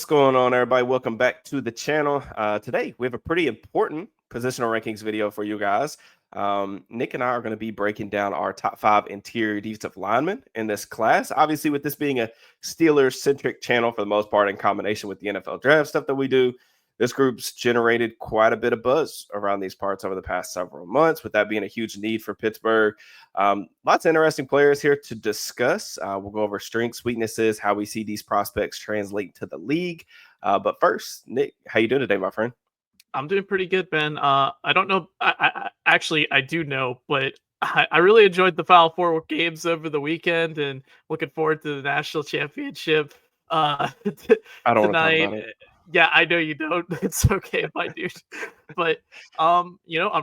going on, everybody? Welcome back to the channel. Today, we have a pretty important positional rankings video for you guys. Nick and I are going to be breaking down our top 5 interior defensive linemen in this class. Obviously, with this being a Steelers-centric channel for the most part, in combination with the NFL draft stuff that we do, this group's generated quite a bit of buzz around these parts over the past several months, with that being a huge need for Pittsburgh. Lots of interesting players here to discuss. We'll go over strengths, weaknesses, how we see these prospects translate to the league. But first, Nick, how you doing today, my friend? I'm doing pretty good, Ben. I don't know. Actually, I do know, but I really enjoyed the Final Four games over the weekend, and looking forward to the national championship I don't want to talk tonight. about it. Yeah, I know you don't. It's okay, my dude. But I'm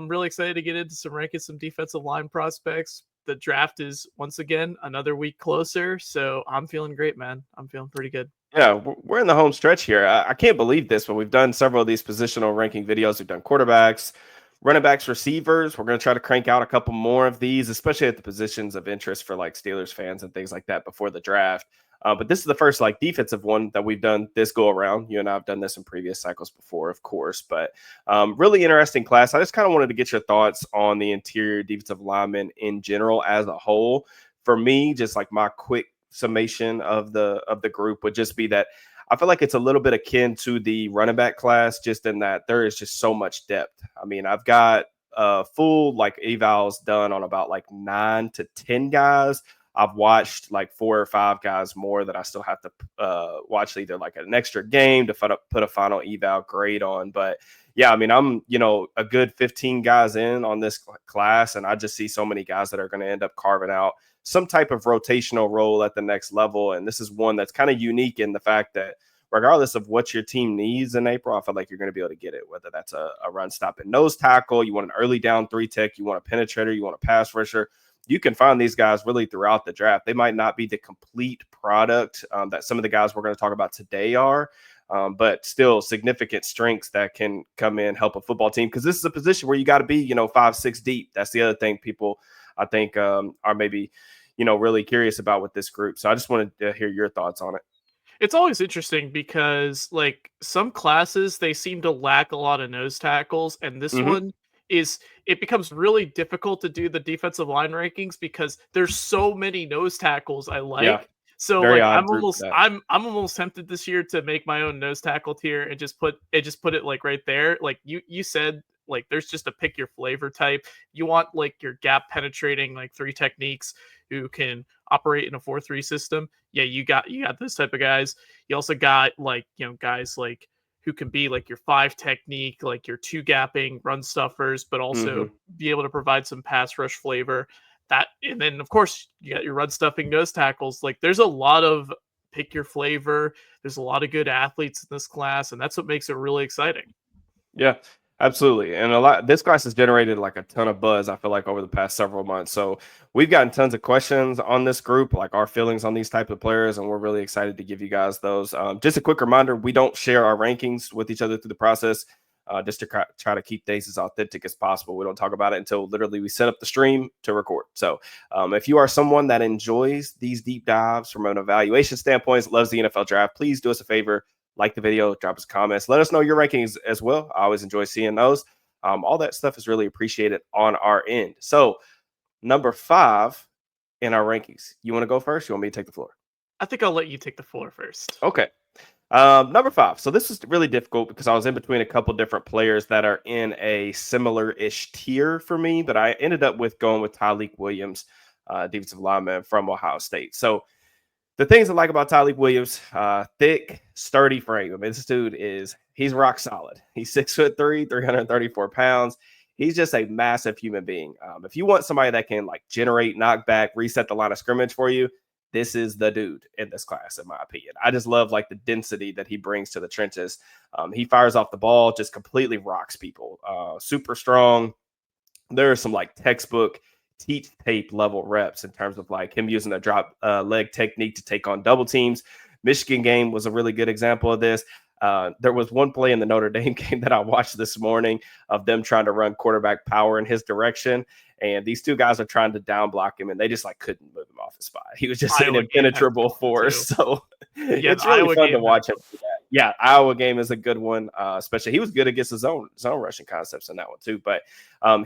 really excited to get into some ranking some defensive line prospects. The draft is once again another week closer, so I'm feeling great, man. I'm feeling pretty good. Yeah, we're in the home stretch here. I can't believe this, but we've done several of these positional ranking videos. We've done quarterbacks, running backs, receivers. We're going to try to crank out a couple more of these, especially at the positions of interest for like Steelers fans and things like that before the draft. But this is the first like defensive one that we've done this go around. You and I have done this in previous cycles before, of course, but really interesting class. I just kind of wanted to get your thoughts on the interior defensive linemen in general as a whole. For me, just like my quick summation of the group would just be that I feel like it's a little bit akin to the running back class, just in that there is just so much depth. I mean, I've got full like evals done on about like 9 to 10 guys. I've watched like 4 or 5 guys more that I still have to watch either like an extra game to put a final eval grade on. But yeah, I mean, I'm, a good 15 guys in on this class, and I just see so many guys that are going to end up carving out some type of rotational role at the next level. And this is one that's kind of unique in the fact that regardless of what your team needs in April, I feel like you're going to be able to get it, whether that's a run stop and nose tackle, you want an early down 3 tech, you want a penetrator, you want a pass rusher. You can find these guys really throughout the draft. They might not be the complete product that some of the guys we're going to talk about today are, but still significant strengths that can come in, help a football team. Because this is a position where you got to be, 5, 6 deep. That's the other thing people, I think, are maybe, really curious about with this group. So I just wanted to hear your thoughts on it. It's always interesting because like some classes they seem to lack a lot of nose tackles, and this Mm-hmm. one is it becomes really difficult to do the defensive line rankings because there's so many nose tackles I Yeah, like. So very like odd group for that. I'm almost tempted this year to make my own nose tackle tier and just put it like right there. Like you said, like there's just a pick your flavor type. You want like your gap penetrating like 3 techniques who can operate in a 4-3 system. Yeah, you got those type of guys. You also got like, guys like who can be like your 5 technique, like your 2 gapping run stuffers, but also Mm-hmm. be able to provide some pass rush flavor. That, and then of course you got your run stuffing nose tackles. Like there's a lot of pick your flavor. There's a lot of good athletes in this class, and that's what makes it really exciting. Yeah, absolutely. And a lot this class has generated like a ton of buzz, I feel like, over the past several months. So we've gotten tons of questions on this group, like our feelings on these type of players, and we're really excited to give you guys those. Just a quick reminder, we don't share our rankings with each other through the process. Just to try to keep things as authentic as possible. We don't talk about it until literally we set up the stream to record. So if you are someone that enjoys these deep dives from an evaluation standpoint, loves the NFL draft, please do us a favor, like the video, drop us comments, let us know your rankings as well. I always enjoy seeing those. All that stuff is really appreciated on our end. So number 5 in our rankings. You want to go first? You want me to take the floor? I think I'll let you take the floor first. Okay. Number 5. So this is really difficult because I was in between a couple different players that are in a similar-ish tier for me, but I ended up with going with Tyleik Williams, defensive lineman from Ohio State. So the things I like about Tyleik Williams, thick, sturdy frame. I mean, this dude he's rock solid. He's 6'3", 334 pounds. He's just a massive human being. If you want somebody that can like generate, knock back, reset the line of scrimmage for you, this is the dude in this class, in my opinion. I just love like the density that he brings to the trenches. He fires off the ball, just completely rocks people. Super strong. There are some like textbook teach tape level reps in terms of like him using a drop leg technique to take on double teams. Michigan game was a really good example of this. There was one play in the Notre Dame game that I watched this morning of them trying to run quarterback power in his direction. And these 2 guys are trying to down block him, and they just like couldn't move him off his spot. He was just an impenetrable force. So Yeah, the It's really Iowa fun to game. That watch him do that. Yeah, Iowa game is a good one. Especially he was good against his own rushing concepts in that one too. But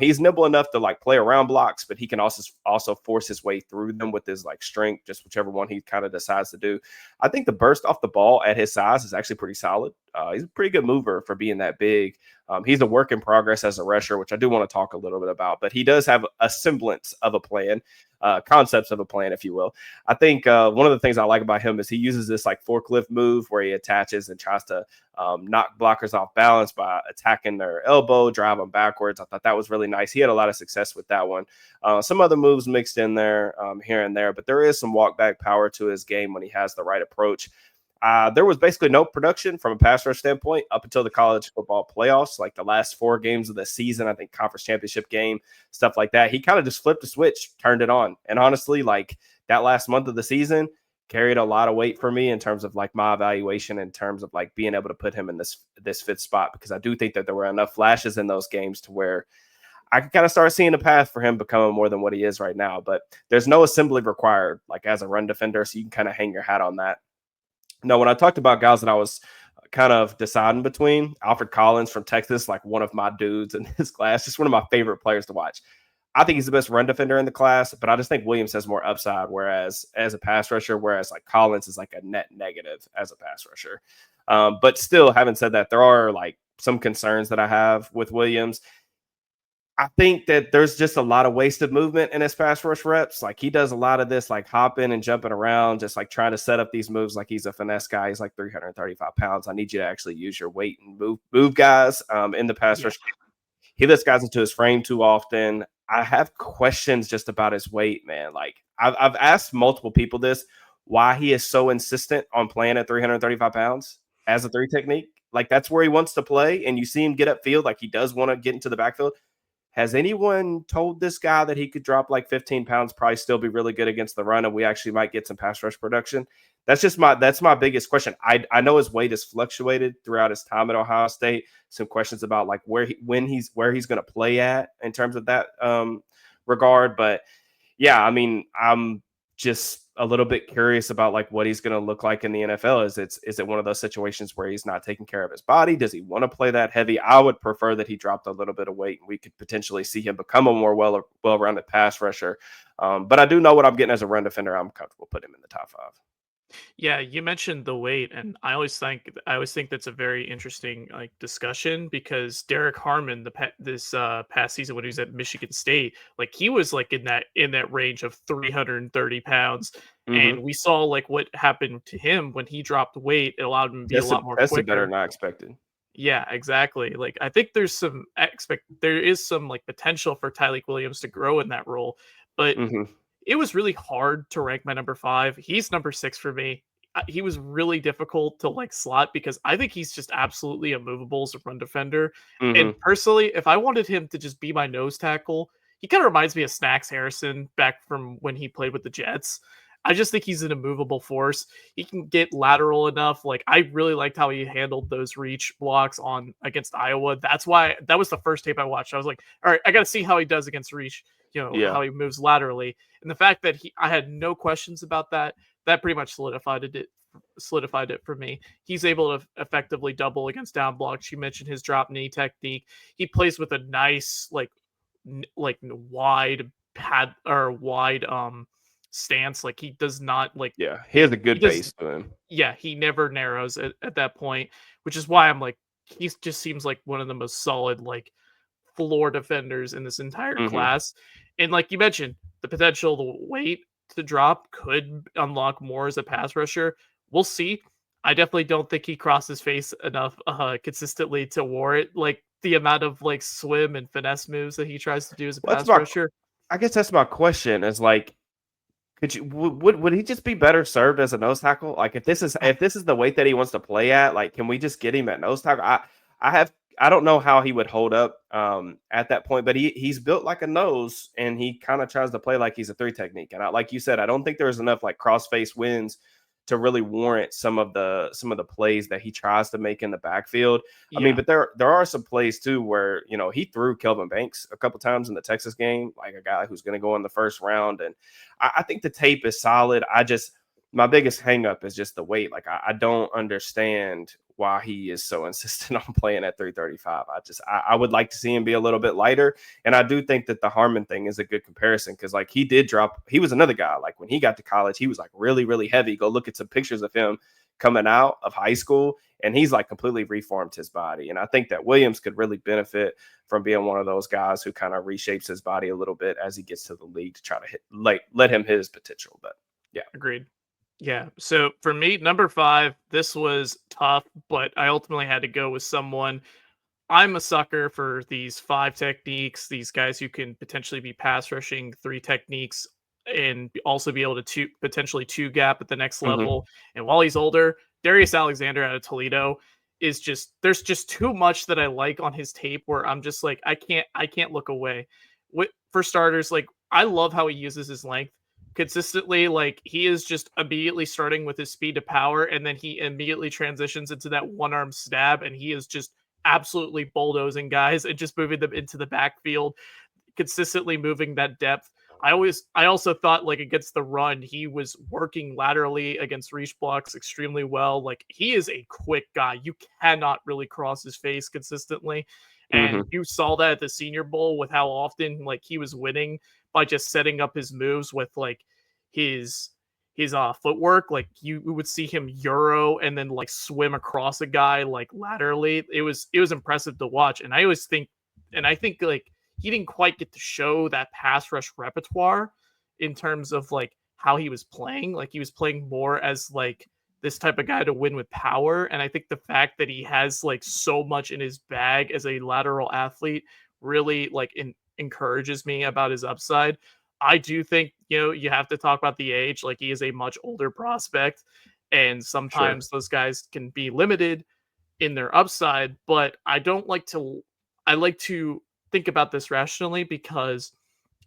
he's nimble enough to like play around blocks, but he can also force his way through them with his like strength, just whichever one he kind of decides to do. I think the burst off the ball at his size is actually pretty solid. He's a pretty good mover for being that big. He's a work in progress as a rusher, which I do want to talk a little bit about, but he does have a semblance of a plan, concepts of a plan, if you will. I think one of the things I like about him is he uses this like forklift move where he attaches and tries to knock blockers off balance by attacking their elbow, drive them backwards. I thought that was really nice. He had a lot of success with that one. Some other moves mixed in there here and there, but there is some walk back power to his game when he has the right approach. There was basically no production from a pass rush standpoint up until the college football playoffs, like the last 4 games of the season, I think conference championship game, stuff like that. He kind of just flipped a switch, turned it on. And honestly, like that last month of the season carried a lot of weight for me in terms of like my evaluation, in terms of like being able to put him in this fifth spot, because I do think that there were enough flashes in those games to where I could kind of start seeing a path for him becoming more than what he is right now. But there's no assembly required, like as a run defender, so you can kind of hang your hat on that. No, when I talked about guys that I was kind of deciding between, Alfred Collins from Texas, like one of my dudes in this class, just one of my favorite players to watch. I think he's the best run defender in the class, but I just think Williams has more upside, whereas as a pass rusher, whereas like Collins is like a net negative as a pass rusher. But still, having said that, there are like some concerns that I have with Williams. I think that there's just a lot of wasted movement in his pass rush reps. Like he does a lot of this, like hopping and jumping around, just like trying to set up these moves. Like he's a finesse guy. He's like 335 pounds. I need you to actually use your weight and move guys in the pass yeah, rush. He lets guys into his frame too often. I have questions just about his weight, man. Like I've asked multiple people this, why he is so insistent on playing at 335 pounds as a 3 technique. Like that's where he wants to play, and you see him get upfield. Like he does want to get into the backfield. Has anyone told this guy that he could drop like 15 pounds, probably still be really good against the run, and we actually might get some pass rush production? That's my biggest question. I know his weight has fluctuated throughout his time at Ohio State. Some questions about like where he's going to play at in terms of that regard, but yeah, I mean, I'm just a little bit curious about like what he's going to look like in the NFL. Is it one of those situations where he's not taking care of his body? Does he want to play that heavy? I would prefer that he dropped a little bit of weight and we could potentially see him become a more well-rounded pass rusher. But I do know what I'm getting as a run defender. I'm comfortable putting him in the top 5. yeah. You mentioned the weight, and I always think that's a very interesting like discussion because Derek Harmon, this past season when he was at Michigan State, like he was like in that range of 330 pounds, Mm-hmm. and we saw like what happened to him when he dropped weight. It allowed him to be a lot more Tested better quicker. than I expected. Yeah, exactly. Like I think there is some like potential for Tyleek Williams to grow in that role, but Mm-hmm. it was really hard to rank my number 5. He's number 6 for me. He was really difficult to like slot because I think he's just absolutely immovable as a run defender. And Mm-hmm. personally, if I wanted him to just be my nose tackle, he kind of reminds me of Snacks Harrison back from when he played with the Jets. I just think he's an immovable force. He can get lateral enough. Like I really liked how he handled those reach blocks on against Iowa. That's why that was the first tape I watched. I was like, all right, I got to see how he does against reach. Yeah. How he moves laterally, and the fact that I had no questions about that. That pretty much solidified it for me. He's able to effectively double against down blocks. You mentioned his drop knee technique. He plays with a nice wide pad or wide stance. Like he does not like Yeah. He has a he good does base to him. yeah, he never narrows at that point, which is why I'm like he just seems like one of the most solid like floor defenders in this entire Mm-hmm. class. And like you mentioned, the potential the weight to drop could unlock more as a pass rusher. We'll see. I definitely don't think he crosses face enough consistently to warrant like the amount of like swim and finesse moves that he tries to do as a Well, that's pass my rusher. I guess that's my question is like, could you would he just be better served as a nose tackle? Like if this is the weight that he wants to play at, like can we just get him at nose tackle? I don't know how he would hold up at that point, but he's built like a nose and he kind of tries to play like he's a 3 technique. And like you said, I don't think there's enough like cross face wins to really warrant some of the plays that he tries to make in the backfield. I mean, Yeah. but there are some plays too where he threw Kelvin Banks a couple times in the Texas game, like a guy who's going to go in the first round, and I think the tape is solid. my biggest hang up is just the weight. Like I don't understand why he is so insistent on playing at 335. I would like to see him be a little bit lighter. And I do think that the Harmon thing is a good comparison because like he was another guy. Like when he got to college, he was like really, really heavy. Go look at some pictures of him coming out of high school, and he's like completely reformed his body. And I think that Williams could really benefit from being one of those guys who kind of reshapes his body a little bit as he gets to the league to try to let him hit his potential. But yeah. Agreed. Yeah. So for me, number 5, this was tough, but I ultimately had to go with someone. I'm a sucker for these 5 techniques, these guys who can potentially be pass rushing 3 techniques and also be able to potentially 2 gap at the next Hmm. level. And while he's older, Darius Alexander out of Toledo is just there's just too much that I like on his tape where I'm just like I can't look away. For starters, like I love how he uses his length consistently. Like he is just immediately starting with his speed to power and then he immediately transitions into that one arm stab and he is just absolutely bulldozing guys and just moving them into the backfield, consistently moving that depth. I also thought like against the run, he was working laterally against reach blocks extremely well. Like he is a quick guy. You cannot really cross his face consistently. And Hmm. you saw that at the Senior Bowl with how often like he was winning by just setting up his moves with like his his footwork. Like you would see him euro and then like swim across a guy like laterally. It was impressive to watch. And I think like he didn't quite get to show that pass rush repertoire in terms of like how he was playing. Like he was playing more as like this type of guy to win with power. And I think the fact that he has like so much in his bag as a lateral athlete really like encourages me about his upside. I do think, you have to talk about the age. Like he is a much older prospect. And Sure. sometimes those guys can be limited in their upside, but I like to think about this rationally because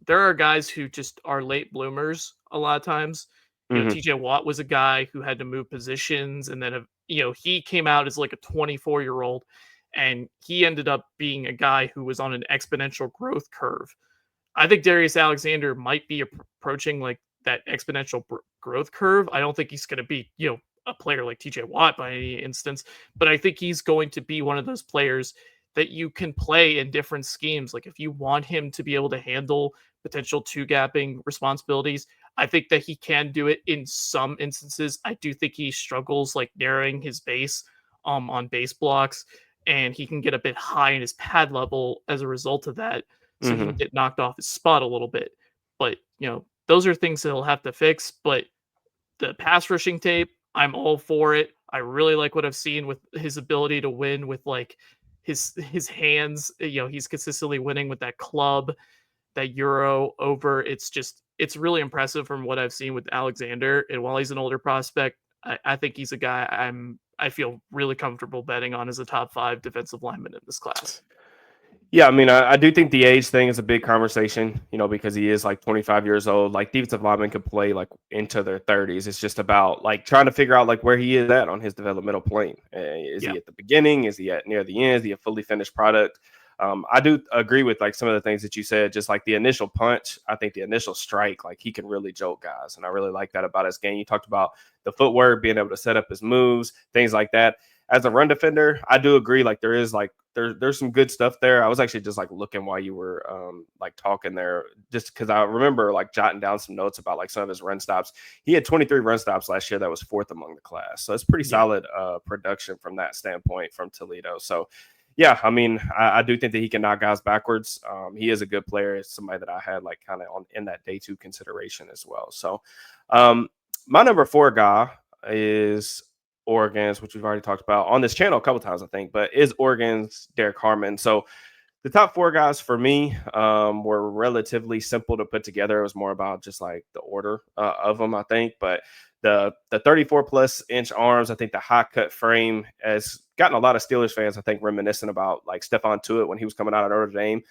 there are guys who just are late bloomers a lot of times. Hmm. TJ Watt was a guy who had to move positions and then he came out as like a 24-year-old and he ended up being a guy who was on an exponential growth curve. I think Darius Alexander might be approaching like that exponential growth curve. I don't think he's going to be, a player like TJ Watt by any instance, but I think he's going to be one of those players that you can play in different schemes. Like if you want him to be able to handle potential two gapping responsibilities, I think that he can do it in some instances. I do think he struggles like narrowing his base on base blocks and he can get a bit high in his pad level as a result of that, so he can Hmm. get knocked off his spot a little bit. But, those are things that he'll have to fix. But the pass rushing tape, I'm all for it. I really like what I've seen with his ability to win with like his hands. He's consistently winning with that club, that euro over. It's really impressive from what I've seen with Alexander. And while he's an older prospect, I think he's a guy I feel really comfortable betting on as a top 5 defensive lineman in this class. Yeah, I mean, I do think the age thing is a big conversation, because he is like 25 years old. Like defensive linemen could play like into their 30s. It's just about like trying to figure out like where he is at on his developmental plane. Is Yeah. he at the beginning? Is he at near the end? Is he a fully finished product? I do agree with like some of the things that you said, just like the initial punch. I think the initial strike, like he can really jolt guys. And I really like that about his game. You talked about the footwork, being able to set up his moves, things like that. As a run defender, I do agree. Like there is like there's some good stuff there. I was actually just like looking while you were like talking there, just because I remember like jotting down some notes about like some of his run stops. He had 23 run stops last year. That was 4th among the class. So it's pretty Yeah. solid production from that standpoint from Toledo. So yeah, I mean, I do think that he can knock guys backwards. He is a good player. It's somebody that I had like kind of on in that day 2 consideration as well. So my number 4 guy is Oregon's, which we've already talked about on this channel a couple times, I think, but is Oregon's Derek Harmon. So the top 4 guys for me were relatively simple to put together. It was more about just like the order of them, I think. But the 34 plus inch arms, I think the high cut frame has gotten a lot of Steelers fans, I think, reminiscent about like Stephon Tuitt when he was coming out of Notre Dame.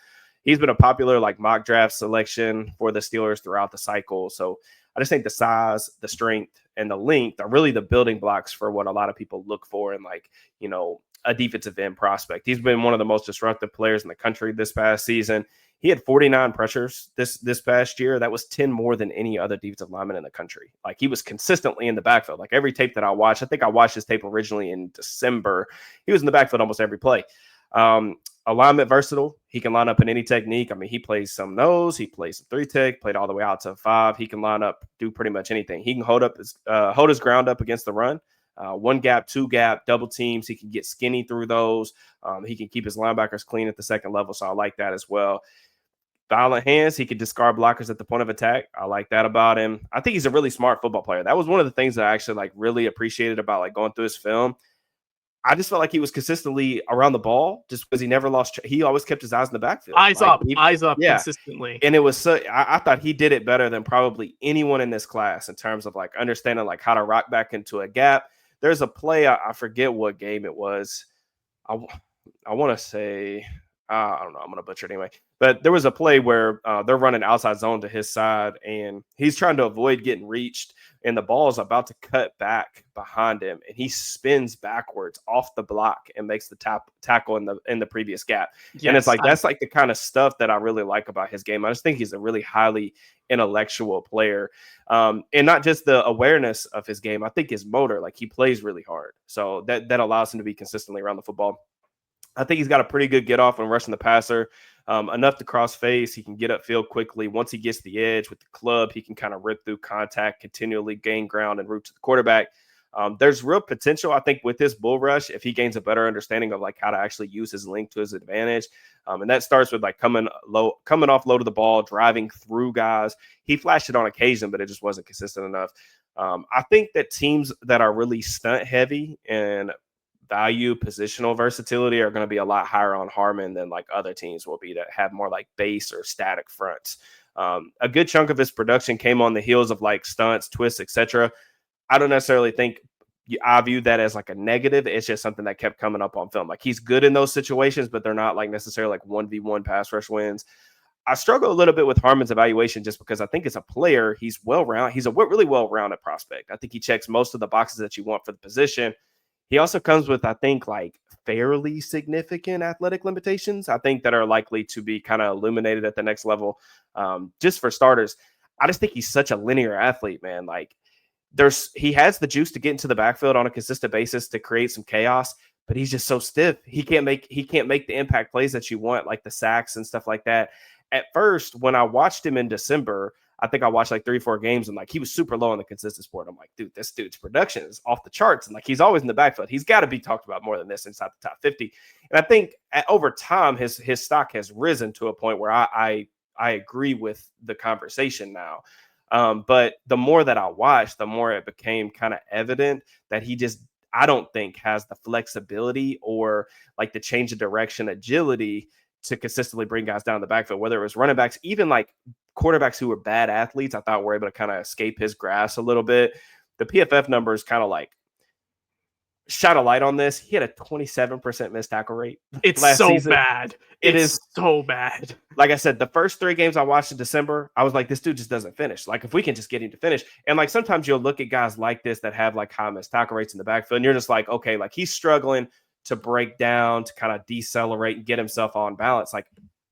He's been a popular like mock draft selection for the Steelers throughout the cycle. So I just think the size, the strength, and the length are really the building blocks for what a lot of people look for in like, a defensive end prospect. He's been one of the most disruptive players in the country this past season. He had 49 pressures this past year. That was 10 more than any other defensive lineman in the country. Like, he was consistently in the backfield. Like, every tape that I watched, I think I watched his tape originally in December. He was in the backfield almost every play. Alignment versatile. He can line up in any technique. I mean, he plays some nose, he plays some 3-tech, played all the way out to 5. He can line up, do pretty much anything. He can hold his ground up against the run. 1 gap, 2 gap, double teams. He can get skinny through those. He can keep his linebackers clean at the second level. So I like that as well. Violent hands. He can discard blockers at the point of attack. I like that about him. I think he's a really smart football player. That was one of the things that I actually like really appreciated about like going through his film. I just felt like he was consistently around the ball just because he never lost. He always kept his eyes in the backfield. Eyes up yeah. consistently. And it was so, I thought he did it better than probably anyone in this class in terms of like understanding like how to rock back into a gap. There's a play, I forget what game it was. I want to say, I don't know, I'm going to butcher it anyway. But there was a play where they're running outside zone to his side, and he's trying to avoid getting reached, and the ball is about to cut back behind him, and he spins backwards off the block and makes the tackle in the previous gap. Yes, and it's like that's like the kind of stuff that I really like about his game. I just think he's a really highly intellectual player, and not just the awareness of his game. I think his motor, like he plays really hard, so that allows him to be consistently around the football. I think he's got a pretty good get off when rushing the passer, enough to cross face. He can get upfield quickly. Once he gets the edge with the club, he can kind of rip through contact, continually gain ground and route to the quarterback. There's real potential, I think, with his bull rush if he gains a better understanding of like how to actually use his length to his advantage. And that starts with like coming off low to the ball, driving through guys. He flashed it on occasion, but it just wasn't consistent enough. I think that teams that are really stunt heavy and value positional versatility are going to be a lot higher on Harmon than like other teams will be that have more like base or static fronts. A good chunk of his production came on the heels of like stunts, twists, etc. I don't necessarily think I view that as like a negative. It's just something that kept coming up on film. Like he's good in those situations, but they're not like necessarily like 1v1 pass rush wins. I struggle a little bit with Harmon's evaluation just because I think as a player, he's well-rounded. He's a really well-rounded prospect. I think he checks most of the boxes that you want for the position. He also comes with, I think, like fairly significant athletic limitations, I think, that are likely to be kind of illuminated at the next level. Just for starters, I just think he's such a linear athlete, man. Like he has the juice to get into the backfield on a consistent basis to create some chaos, but he's just so stiff. He can't make the impact plays that you want, like the sacks and stuff like that. At first, when I watched him in December, I think I watched like 3-4 games and like he was super low on the consensus board. I'm like, dude, this dude's production is off the charts. And like he's always in the backfield. He's got to be talked about more than this inside the top 50. And I think over time, his stock has risen to a point where I agree with the conversation now. But the more that I watched, the more it became kind of evident that he just, I don't think, has the flexibility or like the change of direction agility to consistently bring guys down the backfield, whether it was running backs, even like quarterbacks who were bad athletes, I thought were able to kind of escape his grasp a little bit. The PFF numbers kind of like shot a light on this. He had a 27% missed tackle rate. It's last so season. Bad. It is so bad. Like I said, the first 3 games I watched in December, I was like, this dude just doesn't finish. Like if we can just get him to finish. And like sometimes you'll look at guys like this that have like high missed tackle rates in the backfield, and you're just like, okay, like he's struggling to break down, to kind of decelerate and get himself on balance. Like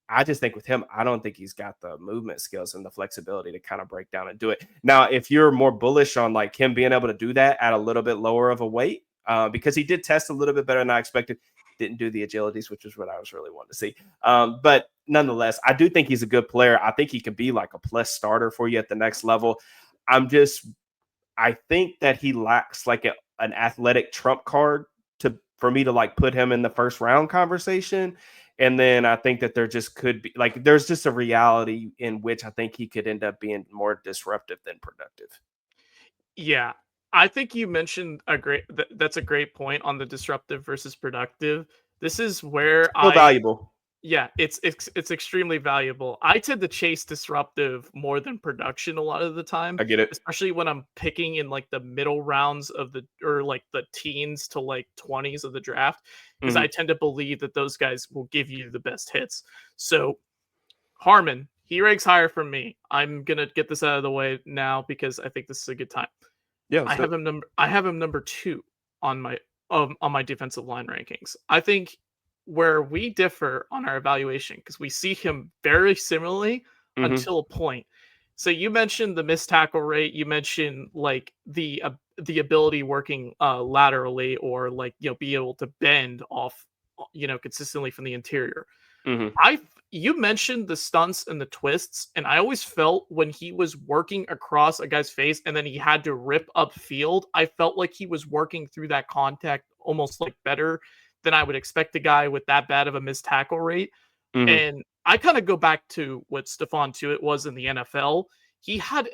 I just think with him, I don't think he's got the movement skills and the flexibility to kind of break down and do it. Now, if you're more bullish on like him being able to do that at a little bit lower of a weight, because he did test a little bit better than I expected, didn't do the agilities, which is what I was really wanting to see. But nonetheless, I do think he's a good player. I think he could be like a plus starter for you at the next level. I think that he lacks like an athletic trump card for me to like put him in the first round conversation. And then I think that there just could be like, there's just a reality in which I think he could end up being more disruptive than productive. Yeah. I think you mentioned that's a great point on the disruptive versus productive. This is where valuable. Yeah, it's extremely valuable. I tend to chase disruptive more than production a lot of the time. I get it. Especially when I'm picking in like the middle rounds or like the teens to like 20s of the draft, because I tend to believe that those guys will give you the best hits. So Harmon, he ranks higher for me. I'm going to get this out of the way now because I think this is a good time. Yeah, I have him number 2 on my on my defensive line rankings. I think where we differ on our evaluation, because we see him very similarly Hmm. until a point. So you mentioned the missed tackle rate. You mentioned like the ability working laterally, or like be able to bend off consistently from the interior. Hmm. I You mentioned the stunts and the twists, and I always felt when he was working across a guy's face and then he had to rip upfield, I felt like he was working through that contact almost like better than I would expect a guy with that bad of a missed tackle rate. Hmm. And I kind of go back to what Stephon Tuitt was in the NFL. He had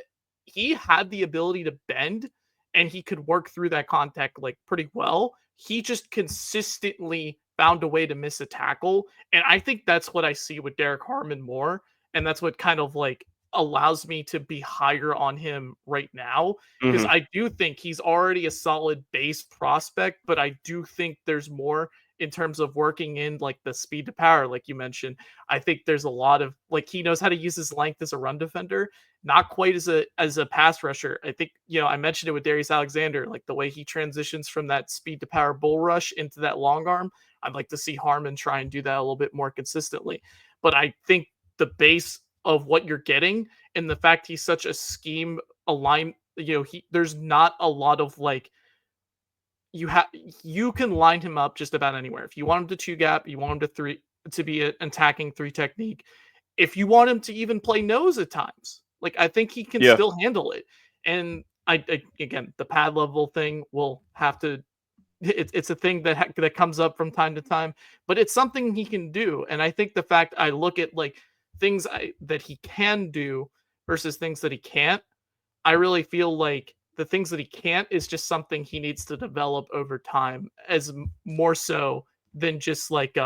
he had the ability to bend, and he could work through that contact like pretty well. He just consistently found a way to miss a tackle. And I think that's what I see with Derek Harmon more. And that's what kind of like allows me to be higher on him right now. Because Hmm. I do think he's already a solid base prospect, but I do think there's more in terms of working in like the speed to power, like you mentioned. I think there's a lot of like he knows how to use his length as a run defender, not quite as a pass rusher. I think I mentioned it with Darius Alexander, like the way he transitions from that speed to power bull rush into that long arm. I'd like to see Harmon try and do that a little bit more consistently. But I think the base of what you're getting and the fact he's such a scheme align, there's not a lot of like you can line him up just about anywhere. If you want him to two gap, you want him to three to be an attacking three technique. If you want him to even play nose at times, like I think he can Yeah. still handle it. And I again, the pad level thing will have to. It's a thing that comes up from time to time, but it's something he can do. And I think the fact I look at like things that he can do versus things that he can't, I really feel like the things that he can't is just something he needs to develop over time, as more so than just like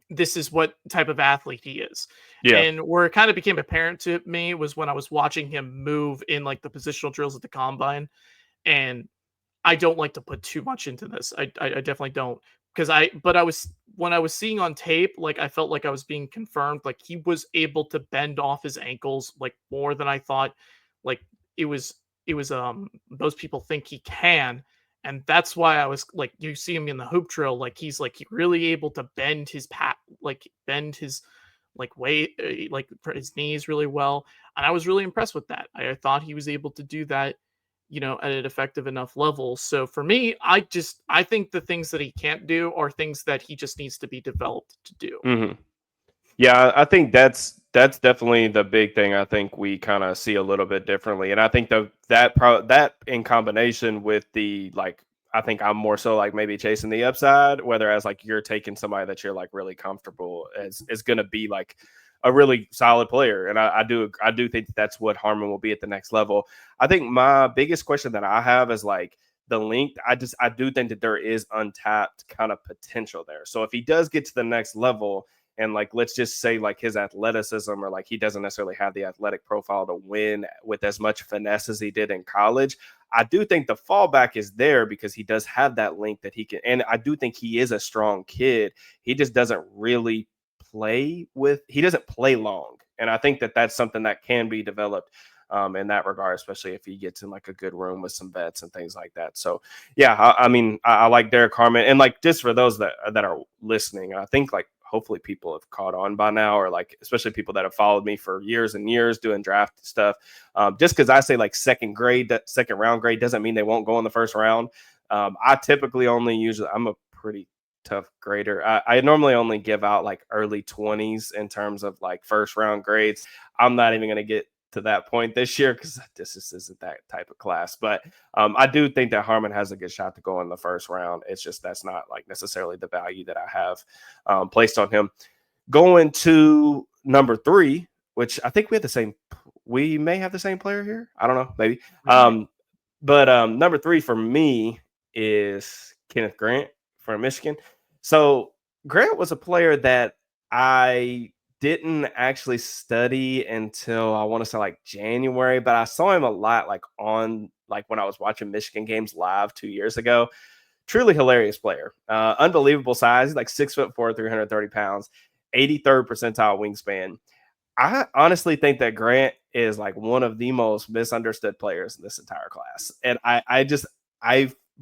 this is what type of athlete he is. Yeah. And where it kind of became apparent to me was when I was watching him move in like the positional drills at the combine. And I don't like to put too much into this. I definitely don't, because I was when I was seeing on tape, like I felt like I was being confirmed. Like he was able to bend off his ankles like more than I thought. Like it was it was most people think he can. And that's why I was like, you see him in the hoop drill, like he's like really able to bend his bend his like weight, like for his knees really well. And I was really impressed with that. I thought he was able to do that at an effective enough level. So for me, I think the things that he can't do are things that he just needs to be developed to do. Hmm. Yeah, I think that's definitely the big thing. I think we kind of see a little bit differently, and I think that in combination with the like, I think I'm more so like maybe chasing the upside, whereas like you're taking somebody that you're like really comfortable as is going to be like a really solid player, and I do think that's what Harmon will be at the next level. I think my biggest question that I have is like the length. I do think that there is untapped kind of potential there. So if he does get to the next level and like let's just say like his athleticism or like he doesn't necessarily have the athletic profile to win with as much finesse as he did in college, I do think the fallback is there because he does have that length that he can, and I do think he is a strong kid. He just doesn't really he doesn't play long, and I think that that's something that can be developed in that regard, especially if he gets in like a good room with some vets and things like that. So yeah, I mean, I like Derek Harmon, and like just for those that are listening, I think like hopefully people have caught on by now, or like especially people that have followed me for years and years doing draft stuff. Just because I say like second round grade doesn't mean they won't go in the first round. I typically I'm a pretty tough grader. I normally only give out like early 20s in terms of like first round grades. I'm not even going to get to that point this year because this just isn't that type of class. But I do think that Harmon has a good shot to go in the first round. It's just that's not like necessarily the value that I have placed on him. Going to number 3, which I think we may have the same player here. I don't know, maybe. We might. But number 3 for me is Kenneth Grant from Michigan. So Grant was a player that I didn't actually study until I want to say like January, but I saw him a lot like on like when I was watching Michigan games live 2 years ago. Truly hilarious player. Unbelievable size. He's like 6'4", 330 pounds, 83rd percentile wingspan. I honestly think that Grant is like one of the most misunderstood players in this entire class. And I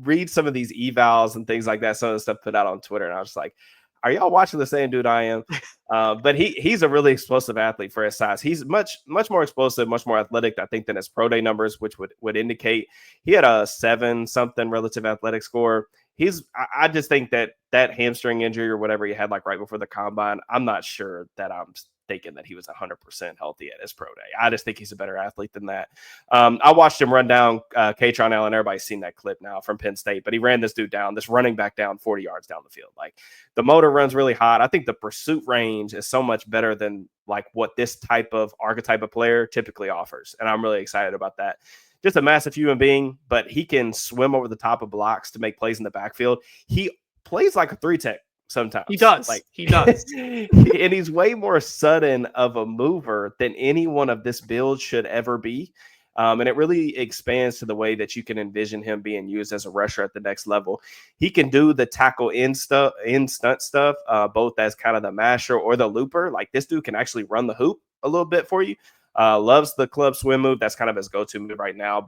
read some of these evals and things like that, some of the stuff put out on Twitter, and I was just like, are y'all watching the same dude I am? But he's a really explosive athlete for his size. He's much more explosive, much more athletic, I think, than his pro day numbers, which would indicate he had a 7 something relative athletic score. I just think that hamstring injury or whatever he had like right before the combine, I'm not sure that I'm thinking that he was 100% healthy at his pro day. I just think he's a better athlete than that. I watched him run down Katron Allen. Everybody's seen that clip now from Penn State, but he ran this dude down, this running back down 40 yards down the field. Like, the motor runs really hot. I think the pursuit range is so much better than like what this type of archetype of player typically offers. And I'm really excited about that. Just a massive human being, but he can swim over the top of blocks to make plays in the backfield. He plays like a 3-tech sometimes. He does. Like, he does. and he's way more sudden of a mover than anyone of this build should ever be. And it really expands to the way that you can envision him being used as a rusher at the next level. He can do the tackle in stunt stuff, both as kind of the masher or the looper. Like, this dude can actually run the hoop a little bit for you. Loves the club swim move. That's kind of his go-to move right now.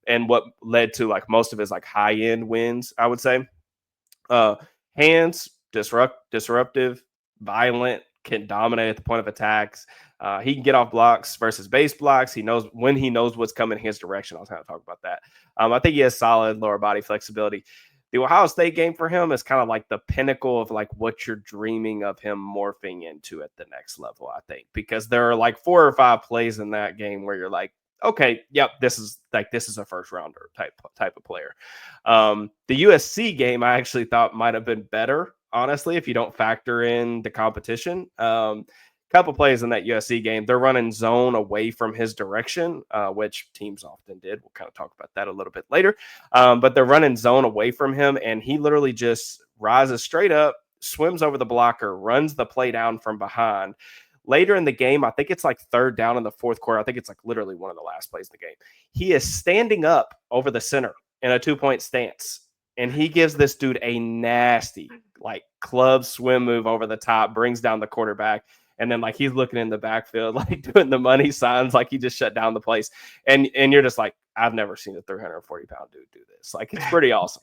And what led to like most of his like high-end wins, I would say. Hands, disruptive, violent, can dominate at the point of attacks. He can get off blocks versus base blocks. He knows what's coming his direction. I was kind of talking about that. I think he has solid lower body flexibility. The Ohio State game for him is kind of like the pinnacle of like what you're dreaming of him morphing into at the next level, I think, because there are like 4 or 5 plays in that game where you're like, okay, yep, this is a first rounder type of player. The USC game I actually thought might have been better, honestly, if you don't factor in the competition. Couple plays in that USC game, they're running zone away from his direction, which teams often did. We'll kind of talk about that a little bit later. But they're running zone away from him, and he literally just rises straight up, swims over the blocker, runs the play down from behind. Later in the game, I think it's like 3rd down in the 4th quarter. I think it's like literally one of the last plays of the game. He is standing up over the center in a 2-point stance, and he gives this dude a nasty like club swim move over the top, brings down the quarterback. And then like he's looking in the backfield, like doing the money signs, like he just shut down the place. And you're just like, I've never seen a 340-pound dude do this. Like, it's pretty awesome.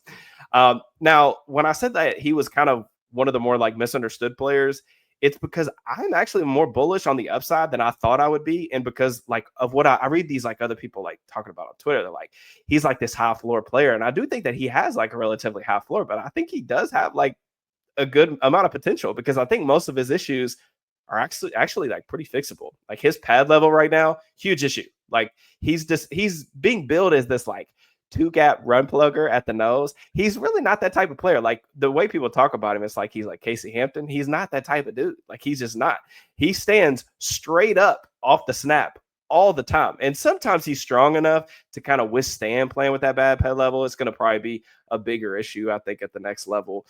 Now, when I said that he was kind of one of the more like misunderstood players, it's because I'm actually more bullish on the upside than I thought I would be. And because like of what I read these like other people like talking about on Twitter, they're like, he's like this high floor player. And I do think that he has like a relatively high floor, but I think he does have like a good amount of potential, because I think most of his issues are actually like pretty fixable. Like, his pad level right now, huge issue. Like, he's being billed as this like 2-gap run plugger at the nose. He's really not that type of player. Like, the way people talk about him, it's like he's like Casey Hampton. He's not that type of dude. Like, he's just not. He stands straight up off the snap all the time. And sometimes he's strong enough to kind of withstand playing with that bad pad level. It's going to probably be a bigger issue, I think, at the next level.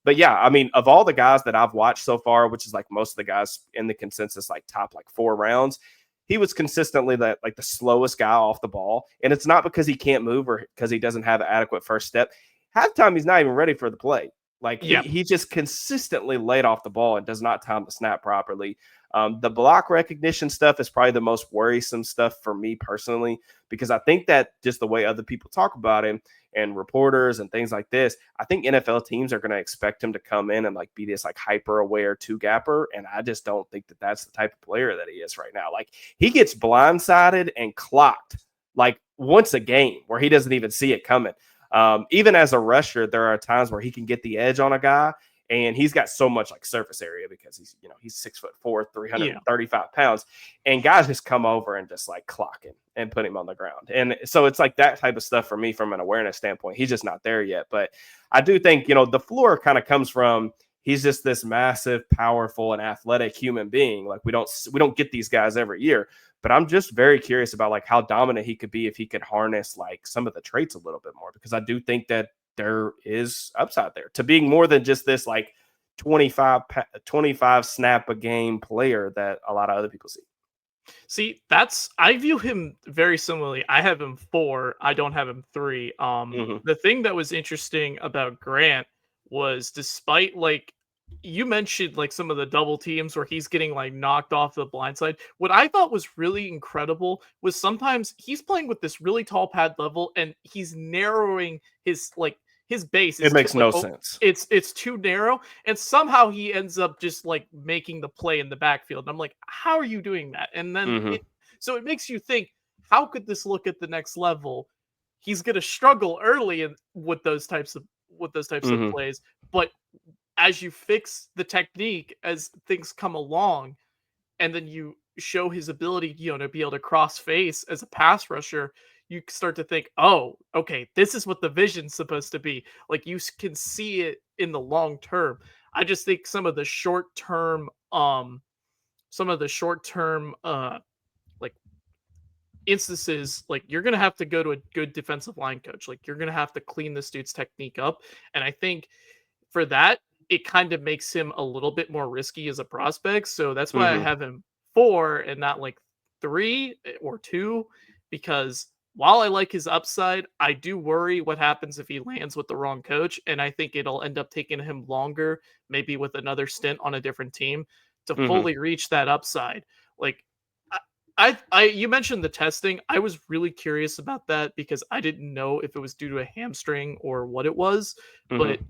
But yeah, I mean, of all the guys that I've watched so far, which is like most of the guys in the consensus, like top like 4 rounds, he was consistently the slowest guy off the ball. And it's not because he can't move or because he doesn't have an adequate first step. Half time, he's not even ready for the play. Like, he just consistently laid off the ball and does not time the snap properly. The block recognition stuff is probably the most worrisome stuff for me personally, because I think that just the way other people talk about him and reporters and things like this, I think NFL teams are going to expect him to come in and like be this like hyper aware 2-gapper. And I just don't think that that's the type of player that he is right now. Like, he gets blindsided and clocked like once a game where he doesn't even see it coming. Even as a rusher, there are times where he can get the edge on a guy, and he's got so much like surface area because he's 6'4", 335 pounds, and guys just come over and just like clock him and put him on the ground. And so it's like that type of stuff for me from an awareness standpoint. He's just not there yet. But I do think, the floor kind of comes from, he's just this massive, powerful, and athletic human being. Like, we don't get these guys every year. But I'm just very curious about like how dominant he could be if he could harness like some of the traits a little bit more, because I do think that there is upside there to being more than just this like 25 snap a game player that a lot of other people see. See, I view him very similarly. I have him 4. I don't have him 3. The thing that was interesting about Grant was, despite like you mentioned like some of the double teams where he's getting like knocked off the blind side. What I thought was really incredible was sometimes he's playing with this really tall pad level and he's narrowing his base It is too makes like no oh sense. it's too narrow and somehow he ends up just like making the play in the backfield. And I'm like, how are you doing that? And then Hmm. it makes you think, how could this look at the next level? He's gonna struggle early with those types of Hmm. plays, but as you fix the technique as things come along and then you show his ability, to be able to cross face as a pass rusher, you start to think, oh, okay, this is what the vision's supposed to be. Like can see it in the long term. I just think some of the short term like instances, like you're gonna have to go to a good defensive line coach. Like you're gonna have to clean this dude's technique up. And I think for that, it kind of makes him a little bit more risky as a prospect. So that's why I Hmm. have him 4 and not like 3 or 2, because while I like his upside, I do worry what happens if he lands with the wrong coach. And I think it'll end up taking him longer, maybe with another stint on a different team, to Hmm. fully reach that upside. Like, you mentioned the testing. I was really curious about that because I didn't know if it was due to a hamstring or what it was, but Hmm.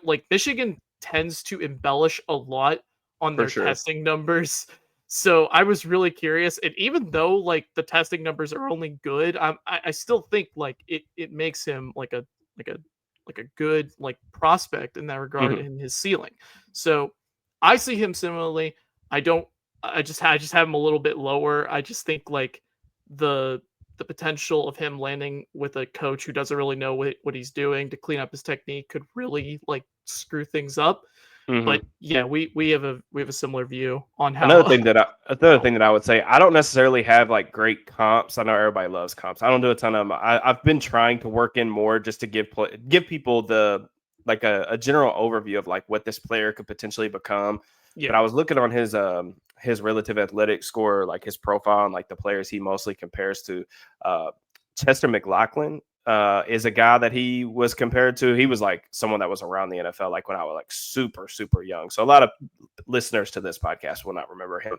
like Michigan tends to embellish a lot on For their sure. testing numbers. So I was really curious. And even though like the testing numbers are only good, I still think like it makes him like a like a good like prospect in that regard Hmm. in his ceiling. So I see him similarly. I don't I just have him a little bit lower. I just think like the the potential of him landing with a coach who doesn't really know what he's doing to clean up his technique could really like screw things up. But Hmm. yeah, we have a similar view on Another how thing that another how thing that I would say, I don't necessarily have like great comps. I know everybody loves comps. I don't do a ton of them. I've been trying to work in more just to give people the like a general overview of like what this player could potentially become. yeah. But I was looking on his relative athletic score, like his profile and like the players he mostly compares to. Uh, Chester McLaughlin is a guy that he was compared to. He was like someone that was around the NFL like when I was like super young. So a lot of listeners to this podcast will not remember him.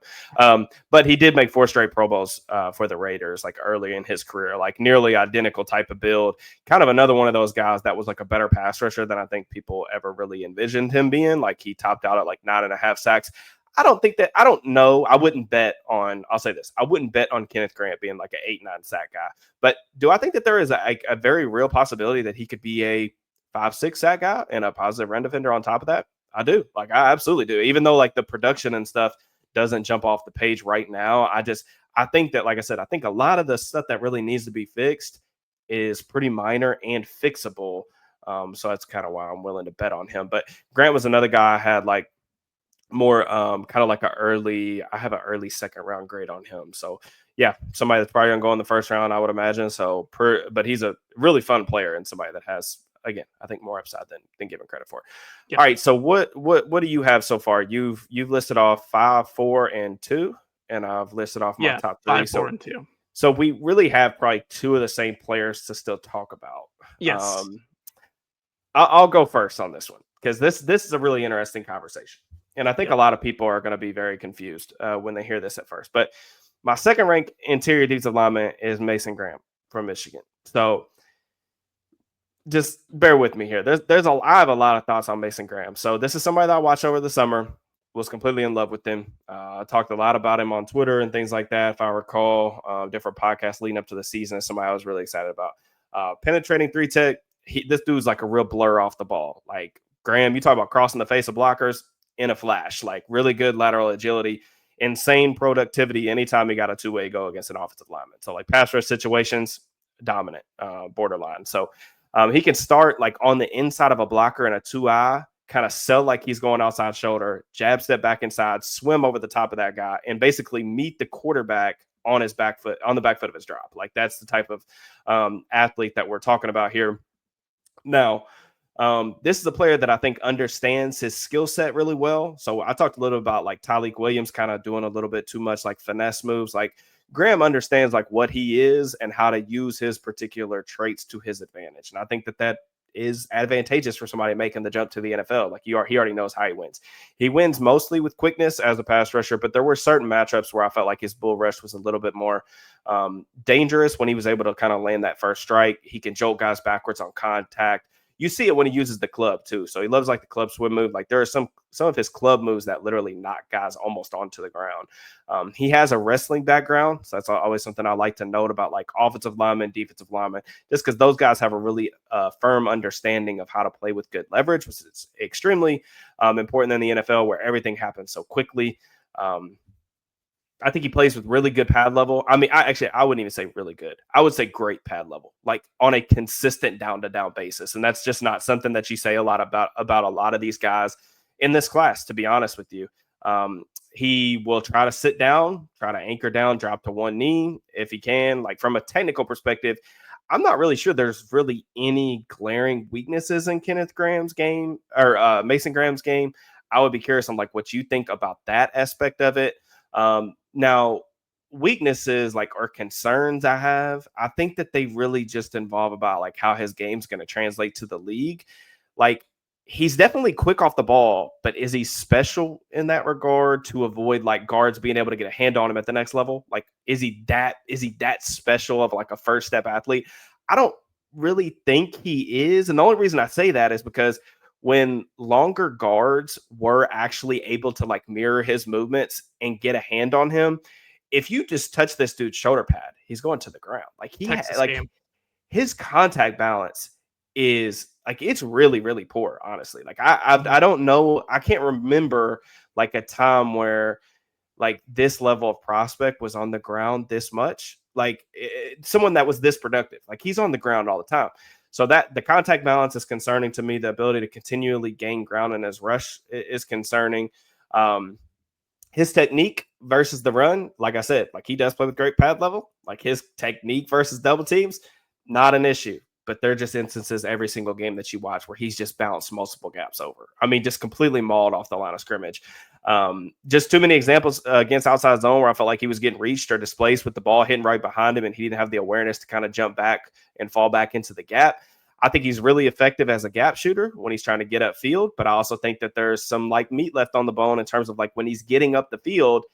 But he did make 4 straight Pro Bowls for the Raiders, like early in his career, like nearly identical type of build. Kind of another one of those guys that was like a better pass rusher than I think people ever really envisioned him being. Like he topped out at like 9.5 sacks. I don't know. I wouldn't bet on, I'll say this, I wouldn't bet on Kenneth Grant being like an 8-9 sack guy. But do I think that there is a very real possibility that he could be a 5-6 sack guy and a positive run defender on top of that? I do. Like I absolutely do. Even though like the production and stuff doesn't jump off the page right now, I think that like I said, I think a lot of the stuff that really needs to be fixed is pretty minor and fixable. So that's kind of why I'm willing to bet on him. But Grant was another guy I had like more kind of like I have an early second round grade on him. So yeah, somebody that's probably gonna go in the first round, I would imagine. But he's a really fun player and somebody that has, again, I think more upside than given credit for. Yep. All right, so what do you have so far? You've listed off 5, 4, and 2, and I've listed off my Yeah, top 3. 5, 4, So and 2. so we really have probably 2 of the same players to still talk about. Yes. I'll go first on this one because this is a really interesting conversation, and I think a Yep. lot of people are going to be very confused when they hear this at first. But my second ranked interior defensive lineman is Mason Graham from Michigan. So just bear with me here. I have a lot of thoughts on Mason Graham. So this is somebody that I watched over the summer. Was completely in love with him. I talked a lot about him on Twitter and things like that. If I recall, different podcasts leading up to the season, somebody I was really excited about. Penetrating 3 tech. This dude's like a real blur off the ball. Like Graham, you talk about crossing the face of blockers in a flash. Like really good lateral agility, insane productivity anytime he got a 2-way go against an offensive lineman. So like pass rush situations, dominant, borderline. So he can start like on the inside of a blocker in a 2-eye, kind of sell like he's going outside shoulder, jab step back inside, swim over the top of that guy, and basically meet the quarterback on his back foot, on the back foot of his drop. Like that's the type of athlete that we're talking about here. Now, this is a player that I think understands his skill set really well. So I talked a little about like Tyleik Williams kind of doing a little bit too much like finesse moves. Like Graham understands like what he is and how to use his particular traits to his advantage. And I think that is advantageous for somebody making the jump to the NFL. Like he already knows how he wins. He wins mostly with quickness as a pass rusher, but there were certain matchups where I felt like his bull rush was a little bit more dangerous when he was able to kind of land that first strike. He can jolt guys backwards on contact. You see it when he uses the club too. So he loves like the club swim move. Like there are some of his club moves that literally knock guys almost onto the ground. He has a wrestling background, so that's always something I like to note about like offensive linemen, defensive linemen, just because those guys have a really firm understanding of how to play with good leverage, which is extremely important in the NFL where everything happens so quickly. I think he plays with really good pad level. I mean, I wouldn't even say really good. I would say great pad level, like on a consistent down to down basis. And that's just not something that you say a lot about a lot of these guys in this class, to be honest with you. He will try to sit down, try to anchor down, drop to one knee if he can. Like from a technical perspective, I'm not really sure there's really any glaring weaknesses in Kenneth Graham's game or Mason Graham's game. I would be curious on like what you think about that aspect of it. Now, weaknesses like or concerns I have, I think that they really just involve about like how his game's going to translate to the league. Like he's definitely quick off the ball, but is he special in that regard to avoid like guards being able to get a hand on him at the next level? Like is he that special of like a first step athlete? I don't really think he is. And the only reason I say that is because when longer guards were actually able to like mirror his movements and get a hand on him, if you just touch this dude's shoulder pad, he's going to the ground. Like Texas like game. his contact balance is like it's really really poor. Honestly, like Mhm. I don't know. I can't remember like a time where like this level of prospect was on the ground this much. Like someone that was this productive. Like he's on the ground all the time. So that the contact balance is concerning to me. The ability to continually gain ground in his rush is concerning. Um, his technique versus the run, like I said, like he does play with great pad level. Like his technique versus double teams, not an issue. But there are just instances every single game that you watch where he's just bounced multiple gaps over. I mean, just completely mauled off the line of scrimmage. Just too many examples against outside zone where I felt like he was getting reached or displaced with the ball hitting right behind him and he didn't have the awareness to kind of jump back and fall back into the gap. I think he's really effective as a gap shooter when he's trying to get upfield, but I also think that there's some like meat left on the bone in terms of like when he's getting up the field,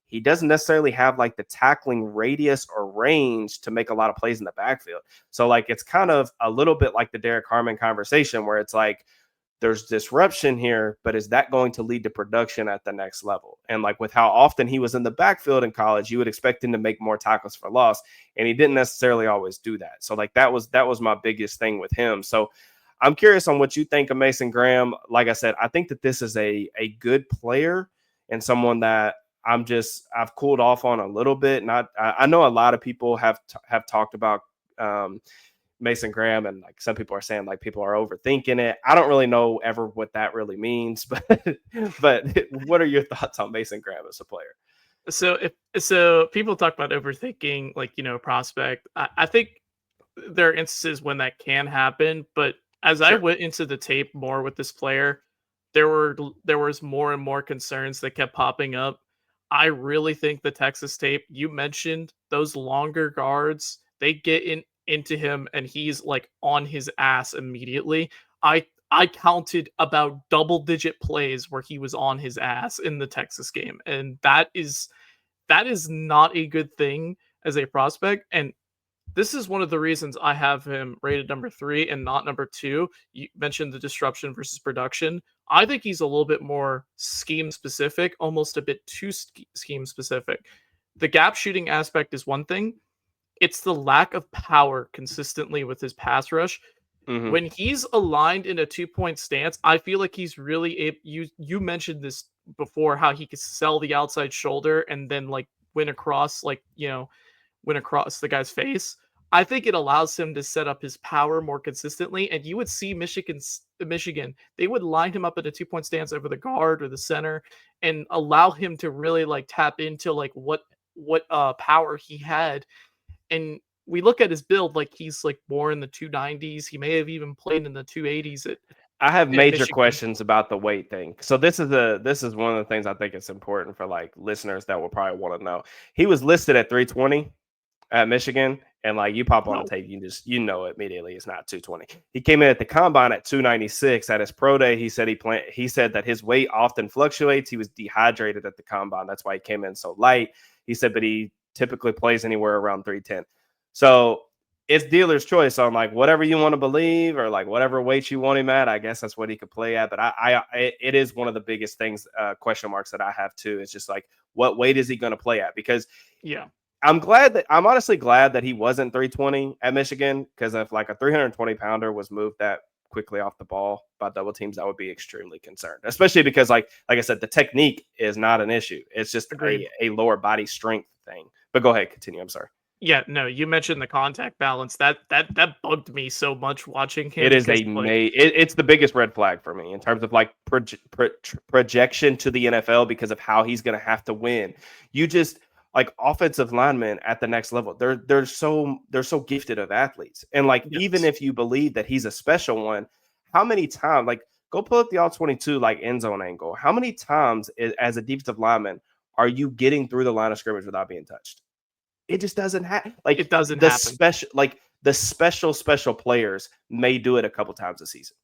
he doesn't necessarily have like the tackling radius or range to make a lot of plays in the backfield. So like it's kind of a little bit like the Derek Harmon conversation where it's like there's disruption here, but is that going to lead to production at the next level? And like with how often he was in the backfield in college, you would expect him to make more tackles for loss, and he didn't necessarily always do that. So like that was my biggest thing with him. So I'm curious on what you think of Mason Graham. Like I said, I think that this is a good player and someone that I've cooled off on a little bit. Not I know a lot of people have talked about Mason Graham, and like some people are saying like people are overthinking it. I don't really know ever what that really means, but what are your thoughts on Mason Graham as a player? So people talk about overthinking, like prospect. I think there are instances when that can happen, but as I Sure. went into the tape more with this player, there was more and more concerns that kept popping up. I really think the Texas tape you mentioned, those longer guards, they get into him and he's like on his ass immediately. I counted about double digit plays where he was on his ass in the Texas game, and that is not a good thing as a prospect. And this is one of the reasons I have him rated number 3 and not number 2. You mentioned the disruption versus production. I think he's a little bit more scheme specific, almost a bit too scheme specific. The gap shooting aspect is one thing. It's the lack of power consistently with his pass rush. Hmm. When he's aligned in a 2-point stance, I feel like he's really you mentioned this before, how he could sell the outside shoulder and then like win across, like win across the guy's face. I think it allows him to set up his power more consistently, and you would see Michigan, they would line him up in a 2-point stance over the guard or the center and allow him to really like tap into like what power he had. And we look at his build, like he's like more in the 290s. He may have even played in the 280s I have at major Michigan. questions about the weight thing. So this is one of the things I think it's important for like listeners that will probably want to know. He was listed at 320. at Michigan, and like you pop on the No. tape, you know immediately it's not 220. He came in at the combine at 296. At his pro day, he said he said that his weight often fluctuates. He was dehydrated at the combine. That's why he came in so light. He said, but he typically plays anywhere around 310. So it's dealer's choice on like whatever you want to believe or like whatever weight you want him at. I guess that's what he could play at. But it is one of the biggest things, question marks that I have too. It's just like, what weight is he going to play at? Because Yeah. I'm honestly glad that he wasn't 320 at Michigan, because if like a 320 pounder was moved that quickly off the ball by double teams, I would be extremely concerned, especially because like I said, the technique is not an issue. It's just Agreed. a lower body strength thing. But go ahead, continue. I'm sorry. Yeah, no, you mentioned the contact balance. That bugged me so much watching It him is because like it's the biggest red flag for me in terms of like projection to the NFL because of how he's going to have to win. You just like offensive linemen at the next level. They're so gifted of athletes. And like even yes. if you believe that he's a special one, how many times like go pull up the all 22 like end zone angle. How many times as a defensive lineman are you getting through the line of scrimmage without being touched? It just doesn't happen. It doesn't happen. The special players may do it a couple times a season.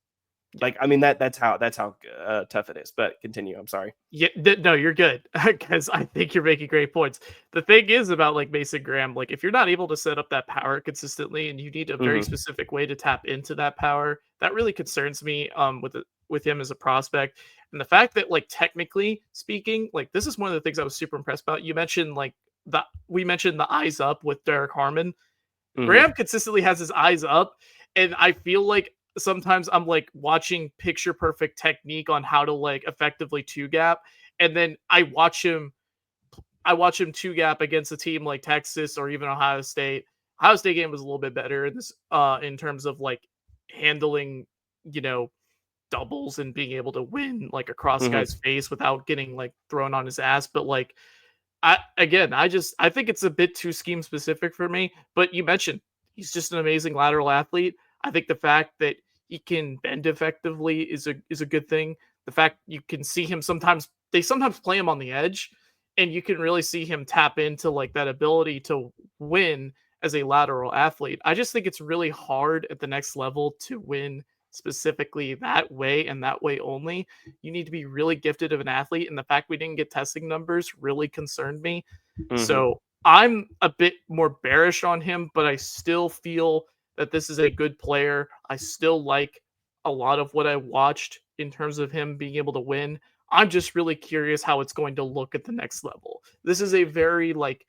Yeah. Like I mean that's how tough it is. But continue. I'm sorry. Yeah, no, you're good because I think you're making great points. The thing is about like Mason Graham, like if you're not able to set up that power consistently and you need a very Mm-hmm. specific way to tap into that power, that really concerns me with him as a prospect. And the fact that like technically speaking, like this is one of the things I was super impressed about. You mentioned like we mentioned the eyes up with Derek Harmon. Mm-hmm. Graham consistently has his eyes up, and I feel like sometimes I'm like watching picture perfect technique on how to like effectively two gap, and then I watch him two gap against a team like Texas or even Ohio State. Ohio State game was a little bit better in this in terms of like handling, you know, doubles and being able to win like across Mm-hmm. guy's face without getting like thrown on his ass. But like I think it's a bit too scheme specific for me. But you mentioned he's just an amazing lateral athlete. I think the fact that he can bend effectively is a good thing. The fact you can see him sometimes play him on the edge, and you can really see him tap into like that ability to win as a lateral athlete. I just think it's really hard at the next level to win specifically that way and that way only. You need to be really gifted of an athlete, and the fact we didn't get testing numbers really concerned me. Mm-hmm. So I'm a bit more bearish on him, but I still feel that this is a good player. I still like a lot of what I watched in terms of him being able to win. I'm just really curious how it's going to look at the next level. This is a very like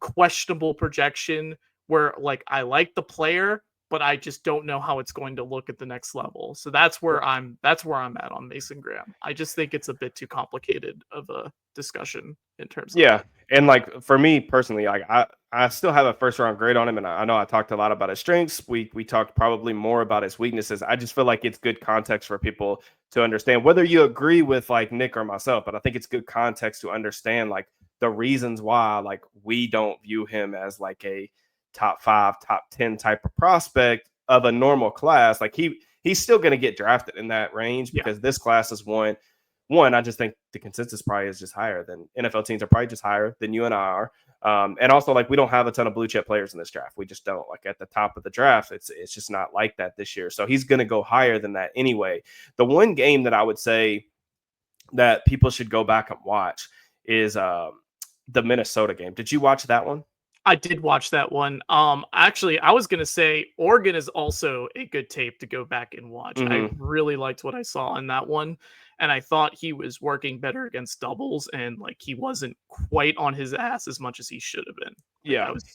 questionable projection where like I like the player, but I just don't know how it's going to look at the next level. So that's where I'm at on Mason Graham. I just think it's a bit too complicated of a discussion in terms of Yeah, and like for me personally, like I still have a first round grade on him, and I know I talked a lot about his strengths. We talked probably more about his weaknesses. I just feel like it's good context for people to understand whether you agree with like Nick or myself, but I think it's good context to understand like the reasons why like we don't view him as like a top 5, top 10 type of prospect of a normal class. Like he's still going to get drafted in that range yeah. because this class is one, I just think the consensus probably is just higher than NFL teams are probably just higher than you and I are. And also, like, we don't have a ton of blue chip players in this draft. We just don't. Like, at the top of the draft, it's just not like that this year. So he's going to go higher than that anyway. The one game that I would say that people should go back and watch is the Minnesota game. Did you watch that one? I did watch that one. Actually, I was gonna say Oregon is also a good tape to go back and watch. I Mm-hmm. really liked what I saw in that one, and I thought he was working better against doubles, and like he wasn't quite on his ass as much as he should have been. Like Yeah, I was,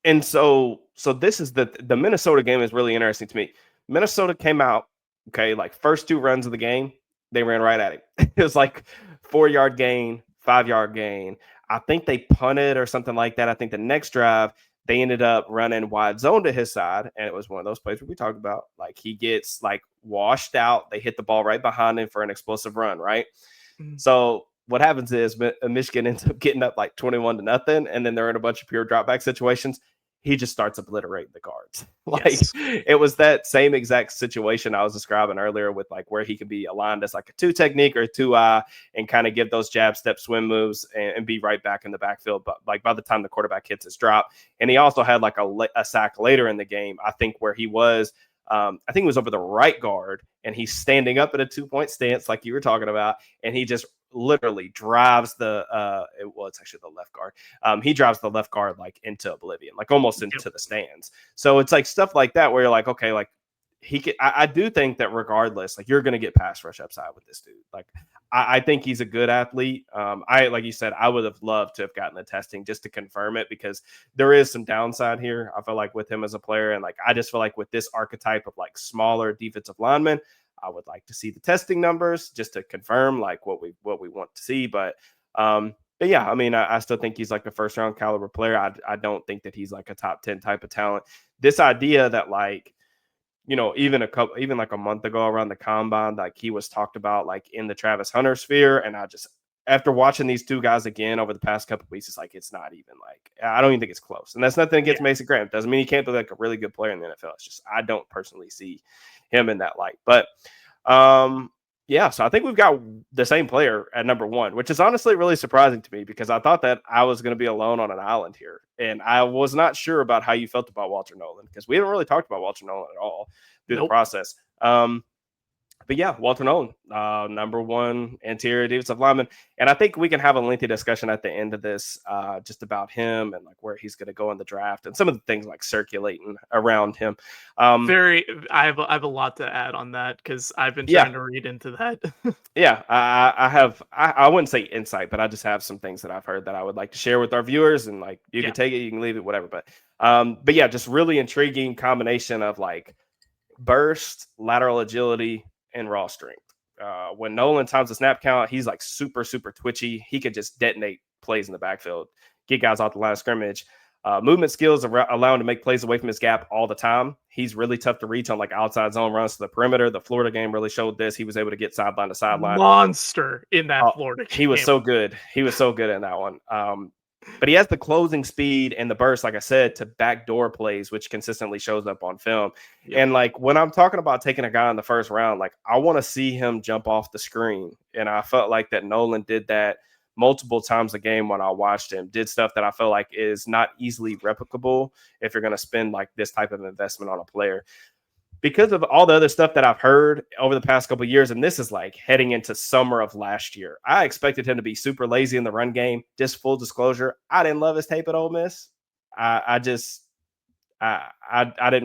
and so this is the Minnesota game is really interesting to me. Minnesota came out, okay, like first two runs of the game, they ran right at him. It was like 4 yard gain, 5 yard gain. I think they punted or something like that. I think the next drive they ended up running wide zone to his side, and it was one of those plays where we talked about like he gets like washed out. They hit the ball right behind him for an explosive run, right? mm, So what happens is Michigan ends up getting up like 21-0, and then they're in a bunch of pure dropback situations. he just starts obliterating the guards. Like Yes. it was that same exact situation I was describing earlier with like where he could be aligned as like a 2 technique or 2-eye and kind of give those jab step swim moves and be right back in the backfield. But like by the time the quarterback hits his drop, and he also had like a sack later in the game, I think where he was, I think it was over the right guard, and he's standing up at a 2-point stance, like you were talking about, and he just literally drives it's actually the left guard. He drives the left guard like into oblivion, like almost into the stands. So it's like stuff like that where you're like, okay, like he could. I do think that regardless, like you're gonna get pass rush upside with this dude. Like I think he's a good athlete. I like you said, I would have loved to have gotten the testing just to confirm it because there is some downside here. I feel like with him as a player, and like I just feel like with this archetype of like smaller defensive lineman, I would like to see the testing numbers just to confirm like what we want to see. But yeah, I mean, I still think he's like a first round caliber player. I don't think that he's like a top 10 type of talent. This idea that like, you know, even like a month ago around the combine, like he was talked about like in the Travis Hunter sphere. And I just, after watching these two guys again over the past couple of weeks, it's like, it's not even like, I don't even think it's close. And that's nothing against Mason Graham. Doesn't mean he can't be like a really good player in the NFL. It's just, I don't personally see him in that light. But yeah, so I think we've got the same player at number 1, which is honestly really surprising to me because I thought that I was going to be alone on an island here. And I was not sure about how you felt about Walter Nolan because we haven't really talked about Walter Nolan at all through the process. But yeah, Walter Nolan, number 1 interior defensive lineman. And I think we can have a lengthy discussion at the end of this just about him and like where he's going to go in the draft and some of the things like circulating around him. I have a lot to add on that because I've been trying to read into that. Yeah, I wouldn't say insight, but I just have some things that I've heard that I would like to share with our viewers, and like you can take it, you can leave it, whatever. But yeah, just really intriguing combination of like burst, lateral agility, and raw strength. When Nolan times the snap count, he's like super, super twitchy. He could just detonate plays in the backfield, get guys off the line of scrimmage. Movement skills allow him to make plays away from his gap all the time. He's really tough to reach on like outside zone runs to the perimeter. The Florida game really showed this. He was able to get sideline to sideline. Monster in that Florida game. He was so good. He was so good in that one. But he has the closing speed and the burst, like I said, to backdoor plays, which consistently shows up on film. Yep. And like when I'm talking about taking a guy in the first round, like I want to see him jump off the screen. And I felt like that Nolan did that multiple times a game when I watched him, did stuff that I feel like is not easily replicable if you're going to spend like this type of investment on a player. Because of all the other stuff that I've heard over the past couple of years, and this is like heading into summer of last year, I expected him to be super lazy in the run game. Just full disclosure, I didn't love his tape at Ole Miss. I didn't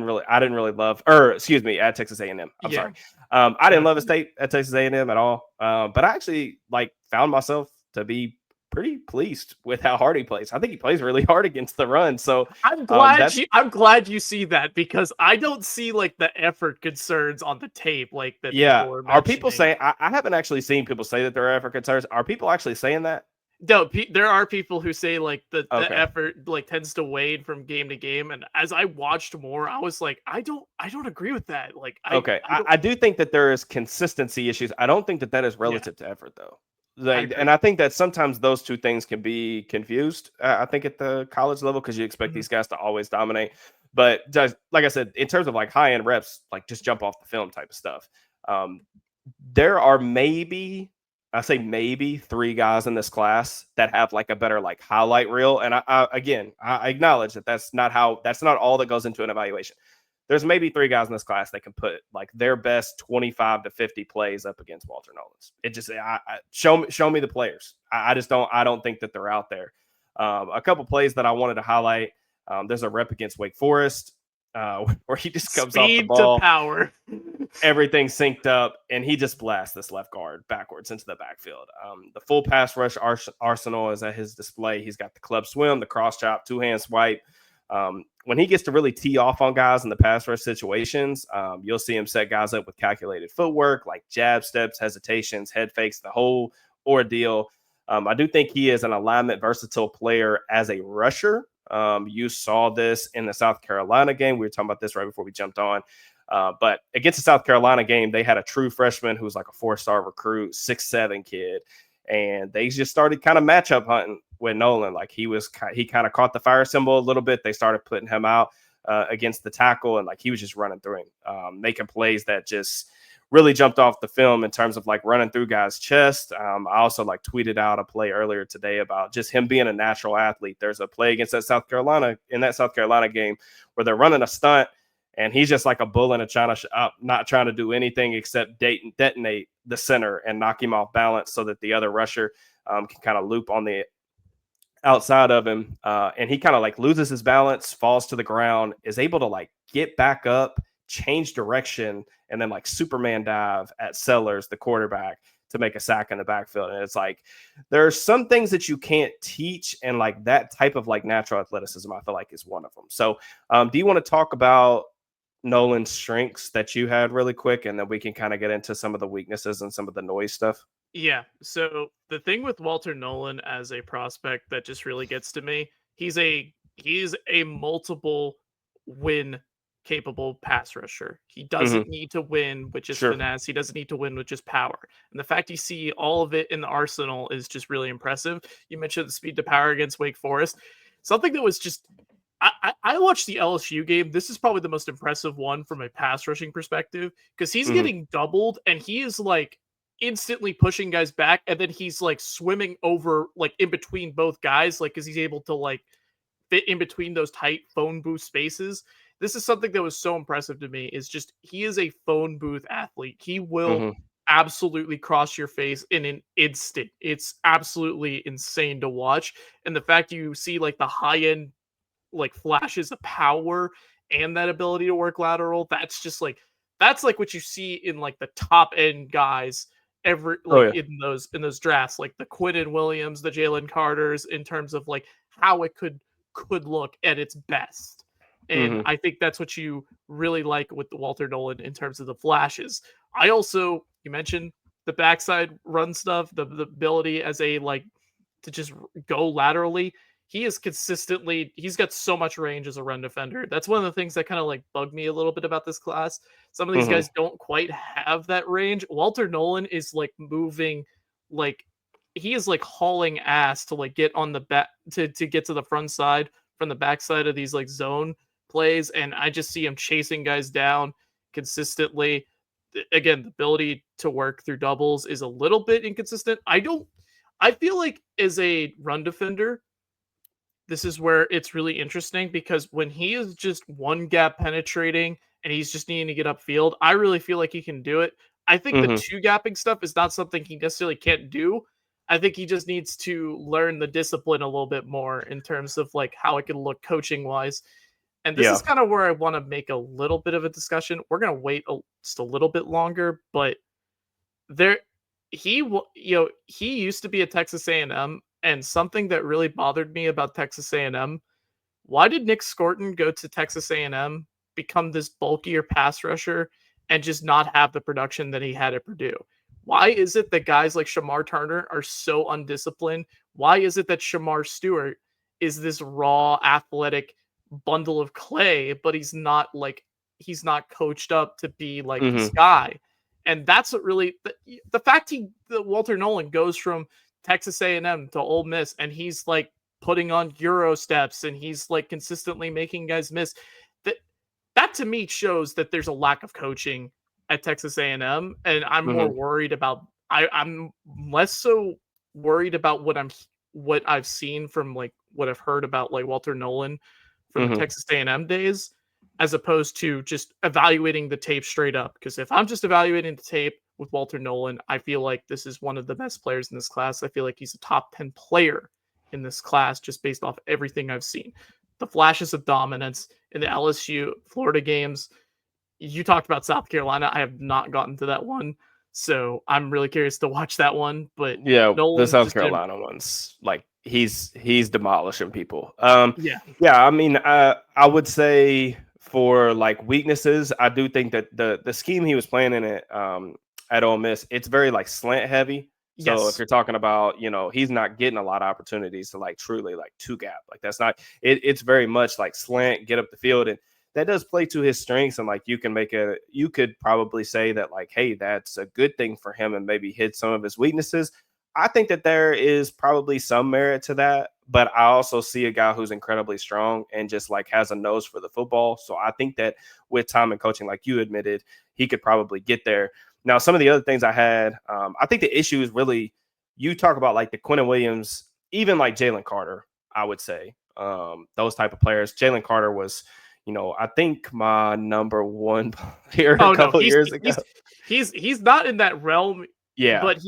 really love, or excuse me, at Texas A&M. I'm sorry. I didn't love his tape at Texas A&M at all. But I actually like found myself to be pretty pleased with how hard he plays. I think he plays really hard against the run. So I'm glad you see that because I don't see like the effort concerns on the tape like that. Yeah, are people saying? I haven't actually seen people say that there are effort concerns. Are people actually saying that? No, there are people who say like the effort like tends to wane from game to game, and as I watched more, I was like, I don't agree with that. Like, I do think that there is consistency issues. I don't think that is relative to effort though. And I think that sometimes those two things can be confused. I think at the college level because you expect these guys to always dominate, but just like I said, in terms of like high end reps, like just jump off the film type of stuff. There are maybe 3 guys in this class that have like a better like highlight reel. And I acknowledge that that's not all that goes into an evaluation. There's maybe 3 guys in this class that can put like their best 25 to 50 plays up against Walter Nolan's. It just show me the players. I don't think that they're out there. A couple plays that I wanted to highlight. There's a rep against Wake Forest where he just comes off the ball, to power, everything synced up, and he just blasts this left guard backwards into the backfield. The full pass rush arsenal is at his display. He's got the club swim, the cross chop, 2-hand swipe. When he gets to really tee off on guys in the pass rush situations, you'll see him set guys up with calculated footwork, like jab steps, hesitations, head fakes, the whole ordeal. I do think he is an alignment versatile player as a rusher. You saw this in the South Carolina game. We were talking about this right before we jumped on. But against the South Carolina game, they had a true freshman who was like a 4-star recruit, 6'7" kid. And they just started kind of matchup hunting. with Nolan. Like he kind of caught the fire symbol a little bit. They started putting him out against the tackle, and like he was just running through him, making plays that just really jumped off the film in terms of like running through guys' chest. I also like tweeted out a play earlier today about just him being a natural athlete. There's a play against that South Carolina game where they're running a stunt, and he's just like a bull in a china shop, not trying to do anything except detonate the center and knock him off balance so that the other rusher can kind of loop on the outside of him. And he kind of like loses his balance, falls to the ground, is able to like get back up, change direction, and then like Superman dive at Sellers, the quarterback, to make a sack in the backfield. And it's like, there are some things that you can't teach. And like that type of like natural athleticism, I feel like is one of them. So do you want to talk about Nolan's strengths that you had really quick, and then we can kind of get into some of the weaknesses and some of the noise stuff? Yeah. So the thing with Walter Nolan as a prospect that just really gets to me, he's a multiple win capable pass rusher. He doesn't Mm-hmm. need to win with just Sure. finesse. He doesn't need to win with just power. And the fact you see all of it in the arsenal is just really impressive. You mentioned the speed to power against Wake Forest. Something that was just I watched the LSU game. This is probably the most impressive one from a pass rushing perspective because he's Mm-hmm. getting doubled and he is like instantly pushing guys back, and then he's like swimming over like in between both guys, like because he's able to like fit in between those tight phone booth spaces. This is something that was so impressive to me. Is just he is a phone booth athlete. He will Mm-hmm. absolutely cross your face in an instant. It's absolutely insane to watch, and the fact you see like the high end like flashes of power and that ability to work lateral, that's like what you see in like the top end guys every Oh like yeah. in those drafts, like the Quinnen Williams, the Jalen Carters, in terms of like how it could look at its best. And Mm-hmm. I think that's what you really like with the Walter Nolan in terms of the flashes. I also, you mentioned the backside run stuff, the ability as a like to just go laterally. He's got so much range as a run defender. That's one of the things that kind of like bugged me a little bit about this class. Some of these Mm-hmm. guys don't quite have that range. Walter Nolan is like moving, like he is like hauling ass to like get on the back to get to the front side from the backside of these like zone plays, and I just see him chasing guys down consistently. Again, the ability to work through doubles is a little bit inconsistent. I feel like as a run defender, this is where it's really interesting because when he is just one gap penetrating and he's just needing to get upfield, I really feel like he can do it. I think the Mm-hmm. two gapping stuff is not something he necessarily can't do. I think he just needs to learn the discipline a little bit more in terms of like how it can look coaching wise. And this is Yeah. kind of where I want to make a little bit of a discussion. We're going to wait just a little bit longer, but there he used to be at Texas A&M, and something that really bothered me about Texas A&M, why did Nick Scorton go to Texas A&M, become this bulkier pass rusher, and just not have the production that he had at Purdue? Why is it that guys like Shamar Turner are so undisciplined? Why is it that Shamar Stewart is this raw, athletic bundle of clay, but he's not coached up to be like this Mm-hmm. guy? And that's what really the fact that Walter Nolan goes from Texas A&M to Ole Miss, and he's like putting on Euro steps and he's like consistently making guys miss. That that to me shows that there's a lack of coaching at Texas A&M, and I'm more Mm-hmm. worried about I'm less so worried about what I've seen from like what I've heard about like Walter Nolan from the Mm-hmm. Texas A&M days, as opposed to just evaluating the tape straight up. Because if I'm just evaluating the tape with Walter Nolan, I feel like this is one of the best players in this class. I feel like he's a top 10 player in this class just based off everything I've seen. The flashes of dominance in the LSU Florida games. You talked about South Carolina. I have not gotten to that one. So I'm really curious to watch that one. But Yeah, the Nolan South just did. Carolina one's like he's demolishing people. Yeah. Yeah, I mean, I would say for like weaknesses, I do think that the scheme he was playing in it at Ole Miss, it's very like slant heavy. So if Yes. you're talking about, he's not getting a lot of opportunities to like truly like two gap. Like that's not it's very much like slant, get up the field, and that does play to his strengths. And like you could probably say that like, hey, that's a good thing for him and maybe hit some of his weaknesses. I think that there is probably some merit to that, but I also see a guy who's incredibly strong and just like has a nose for the football. So I think that with time and coaching, like you admitted, he could probably get there. Now, some of the other things I had, I think the issue is really you talk about like the Quentin Williams, even like Jalen Carter, I would say, those type of players. Jalen Carter was, I think my number one player a Oh no, couple years ago. he's not in that realm, Yeah, but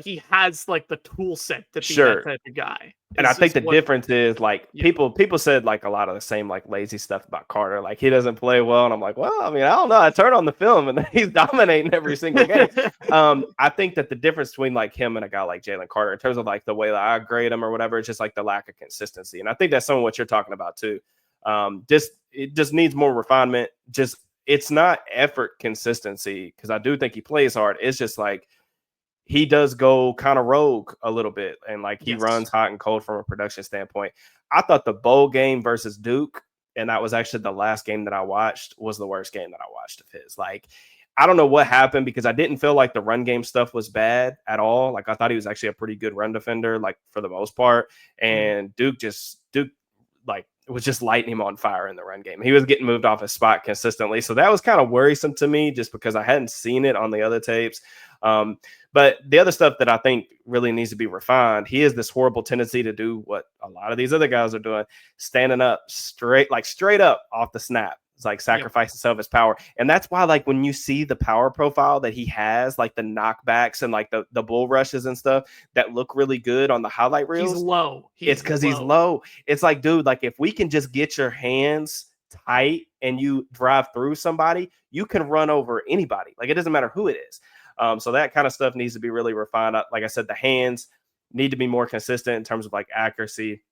he has like the tool set to be that sure. type of guy. And I think Is the what difference is like yeah. people said like a lot of the same like lazy stuff about Carter. Like he doesn't play well. And I'm like, well, I mean, I don't know. I turn on the film and he's dominating every single game. I think that the difference between like him and a guy like Jalen Carter in terms of like the way that I grade him or whatever, it's just like the lack of consistency. And I think that's some of what you're talking about too. It just needs more refinement. Just it's not effort consistency because I do think he plays hard. It's just like he does go kind of rogue a little bit and like he Yes. runs hot and cold from a production standpoint. I thought the bowl game versus Duke, and that was actually the last game that I watched, was the worst game that I watched of his. Like, I don't know what happened because I didn't feel like the run game stuff was bad at all. Like I thought he was actually a pretty good run defender, like for the most part. And Duke like was just lighting him on fire in the run game. He was getting moved off his spot consistently. So that was kind of worrisome to me just because I hadn't seen it on the other tapes. But the other stuff that I think really needs to be refined, he has this horrible tendency to do what a lot of these other guys are doing, standing up straight up off the snap. It's like sacrificing some of his power. And that's why, like, when you see the power profile that he has, like the knockbacks and like the bull rushes and stuff that look really good on the highlight reels. He's low. It's because he's low. It's like, dude, like if we can just get your hands tight and you drive through somebody, you can run over anybody. Like it doesn't matter who it is. So that kind of stuff needs to be really refined. Like I said, the hands need to be more consistent in terms of like accuracy.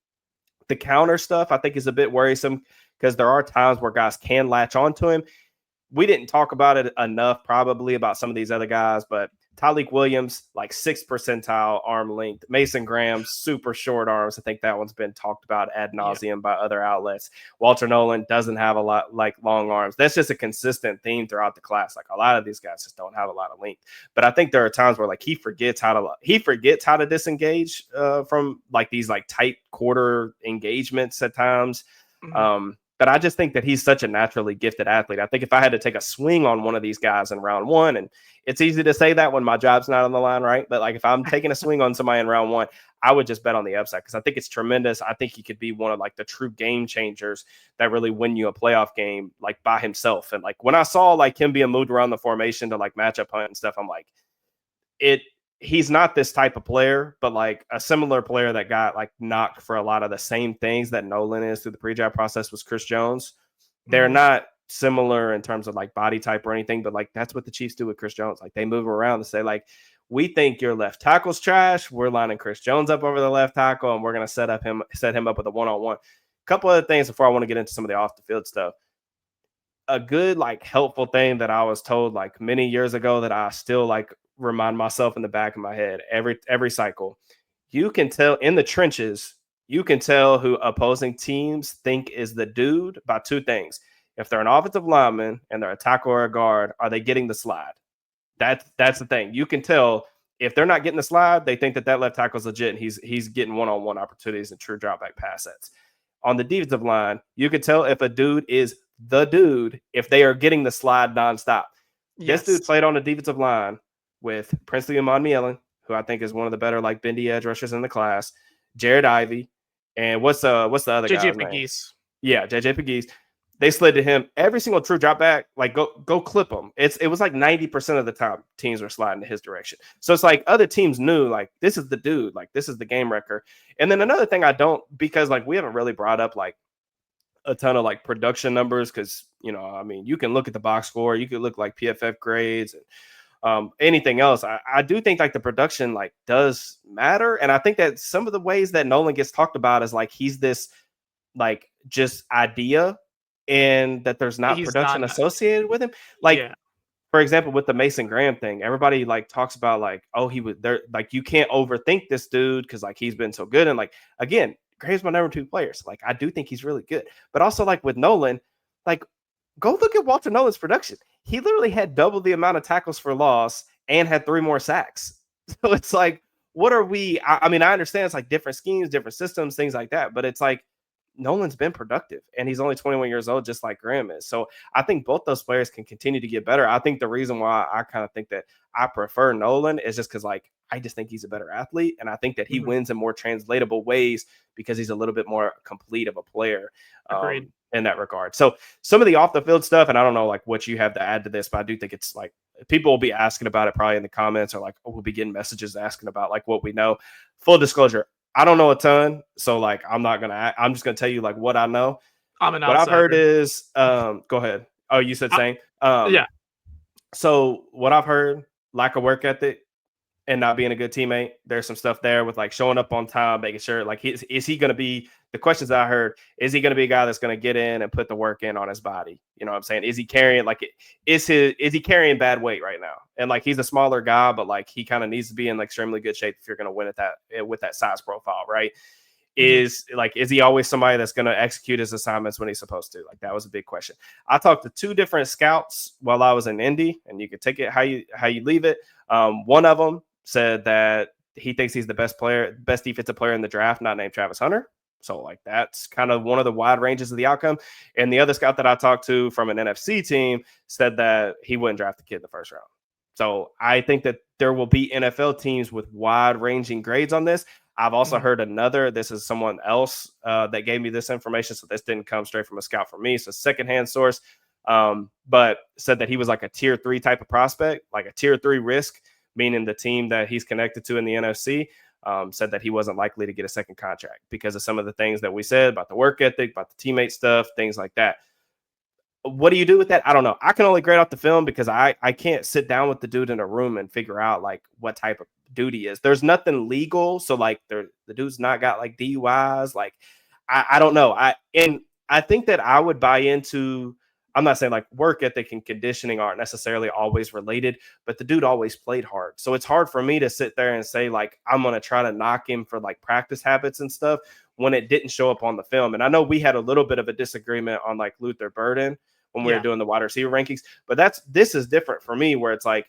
The counter stuff, I think, is a bit worrisome because there are times where guys can latch onto him. We didn't talk about it enough, probably, about some of these other guys, but Tyleik Williams, like 6th percentile arm length. Mason Graham, super short arms. I think that one's been talked about ad nauseum by other outlets. Walter Nolan doesn't have a lot like long arms. That's just a consistent theme throughout the class. Like a lot of these guys just don't have a lot of length. But I think there are times where like he forgets how to disengage from like these like tight quarter engagements at times. But I just think that he's such a naturally gifted athlete. I think if I had to take a swing on one of these guys in round one, and it's easy to say that when my job's not on the line, right? But like if I'm taking a swing on somebody in round one, I would just bet on the upside because I think it's tremendous. I think he could be one of like the true game changers that really win you a playoff game like by himself. And like when I saw like him being moved around the formation to like matchup hunt and stuff, I'm like, he's not this type of player, but like a similar player that got like knocked for a lot of the same things that Nolan is through the pre-draft process was Chris Jones. They're not similar in terms of like body type or anything, but like that's what the Chiefs do with Chris Jones. Like they move him around and say like, we think your left tackle's trash. We're lining Chris Jones up over the left tackle, and we're going to set him up with a one-on-one. A couple other things before I want to get into some of the off the field stuff. A good like helpful thing that I was told like many years ago that I still like remind myself in the back of my head every cycle. You can tell in the trenches, you can tell who opposing teams think is the dude by two things. If they're an offensive lineman and they're a tackle or a guard, are they getting the slide? That's the thing. You can tell if they're not getting the slide, they think that left tackle is legit and he's getting one-on-one opportunities and true drop back pass sets. On the defensive line, you can tell if a dude is the dude if they are getting the slide nonstop. This dude played on the defensive line with Princely Amonmielen, who I think is one of the better like bendy edge rushers in the class, Jared Ivey, and what's the other JJ guy's name? Pegues. Yeah, JJ Pegues. They slid to him every single true drop back. Like go clip him. It was like 90% of the time teams were sliding to his direction. So it's like other teams knew like this is the dude, like this is the game wrecker. And then another thing because like we haven't really brought up like a ton of like production numbers because I mean you can look at the box score, you could look like PFF grades and anything else. I do think like the production like does matter, and I think that some of the ways that Nolan gets talked about is like he's this like just idea and that there's not production associated with him. Like for example, with the Mason Graham thing, everybody like talks about like, oh, he was there. Like you can't overthink this dude because like he's been so good. And like again, Graham's my number 2 player. So like I do think he's really good. But also like with Nolan, like go look at Walter Nolan's production. He literally had double the amount of tackles for loss and had 3 more sacks. So it's like, what are we? I mean, I understand it's like different schemes, different systems, things like that, but it's like Nolan's been productive and he's only 21 years old, just like Graham is. So I think both those players can continue to get better. I think the reason why I kind of think that I prefer Nolan is just because, like, I just think he's a better athlete. And I think that he Mhm. wins in more translatable ways because he's a little bit more complete of a player Agreed. in that regard. So some of the off the field stuff, and I don't know like what you have to add to this, but I do think it's like people will be asking about it probably in the comments, or like we'll be getting messages asking about like what we know. Full disclosure, I don't know a ton, so like I'm just gonna tell you like what I know. I'm an What I've heard outsider. is go ahead. Oh, you said I, same. yeah. So what I've heard, lack of work ethic and not being a good teammate. There's some stuff there with like showing up on time, making sure like is he going to be the questions that I heard, is he going to be a guy that's going to get in and put the work in on his body? You know what I'm saying? Is he carrying like is he carrying bad weight right now? And like he's a smaller guy, but like he kind of needs to be in like extremely good shape if you're going to win at that with that size profile, right? Mhm. Is he always somebody that's going to execute his assignments when he's supposed to? Like that was a big question. I talked to two different scouts while I was in Indy, and you could take it how you leave it. One of them said that he thinks he's the best defensive player in the draft, not named Travis Hunter. So like that's kind of one of the wide ranges of the outcome. And the other scout that I talked to from an NFC team said that he wouldn't draft the kid in the first round. So I think that there will be NFL teams with wide ranging grades on this. I've also Mhm. heard another. This is someone else that gave me this information. So this didn't come straight from a scout for me. It's a secondhand source, but said that he was like a tier 3 type of prospect, like a tier 3 risk, meaning the team that he's connected to in the NFC said that he wasn't likely to get a second contract because of some of the things that we said about the work ethic, about the teammate stuff, things like that. What do you do with that? I don't know. I can only grade off the film because I can't sit down with the dude in a room and figure out like what type of dude he is. There's nothing legal, so like the dude's not got like DUIs. Like I don't know. I think that I would buy into. I'm not saying like work ethic and conditioning aren't necessarily always related, but the dude always played hard. So it's hard for me to sit there and say like I'm gonna try to knock him for like practice habits and stuff when it didn't show up on the film. And I know we had a little bit of a disagreement on like Luther Burden when we were Yeah. doing the wide receiver rankings. But this is different for me where it's like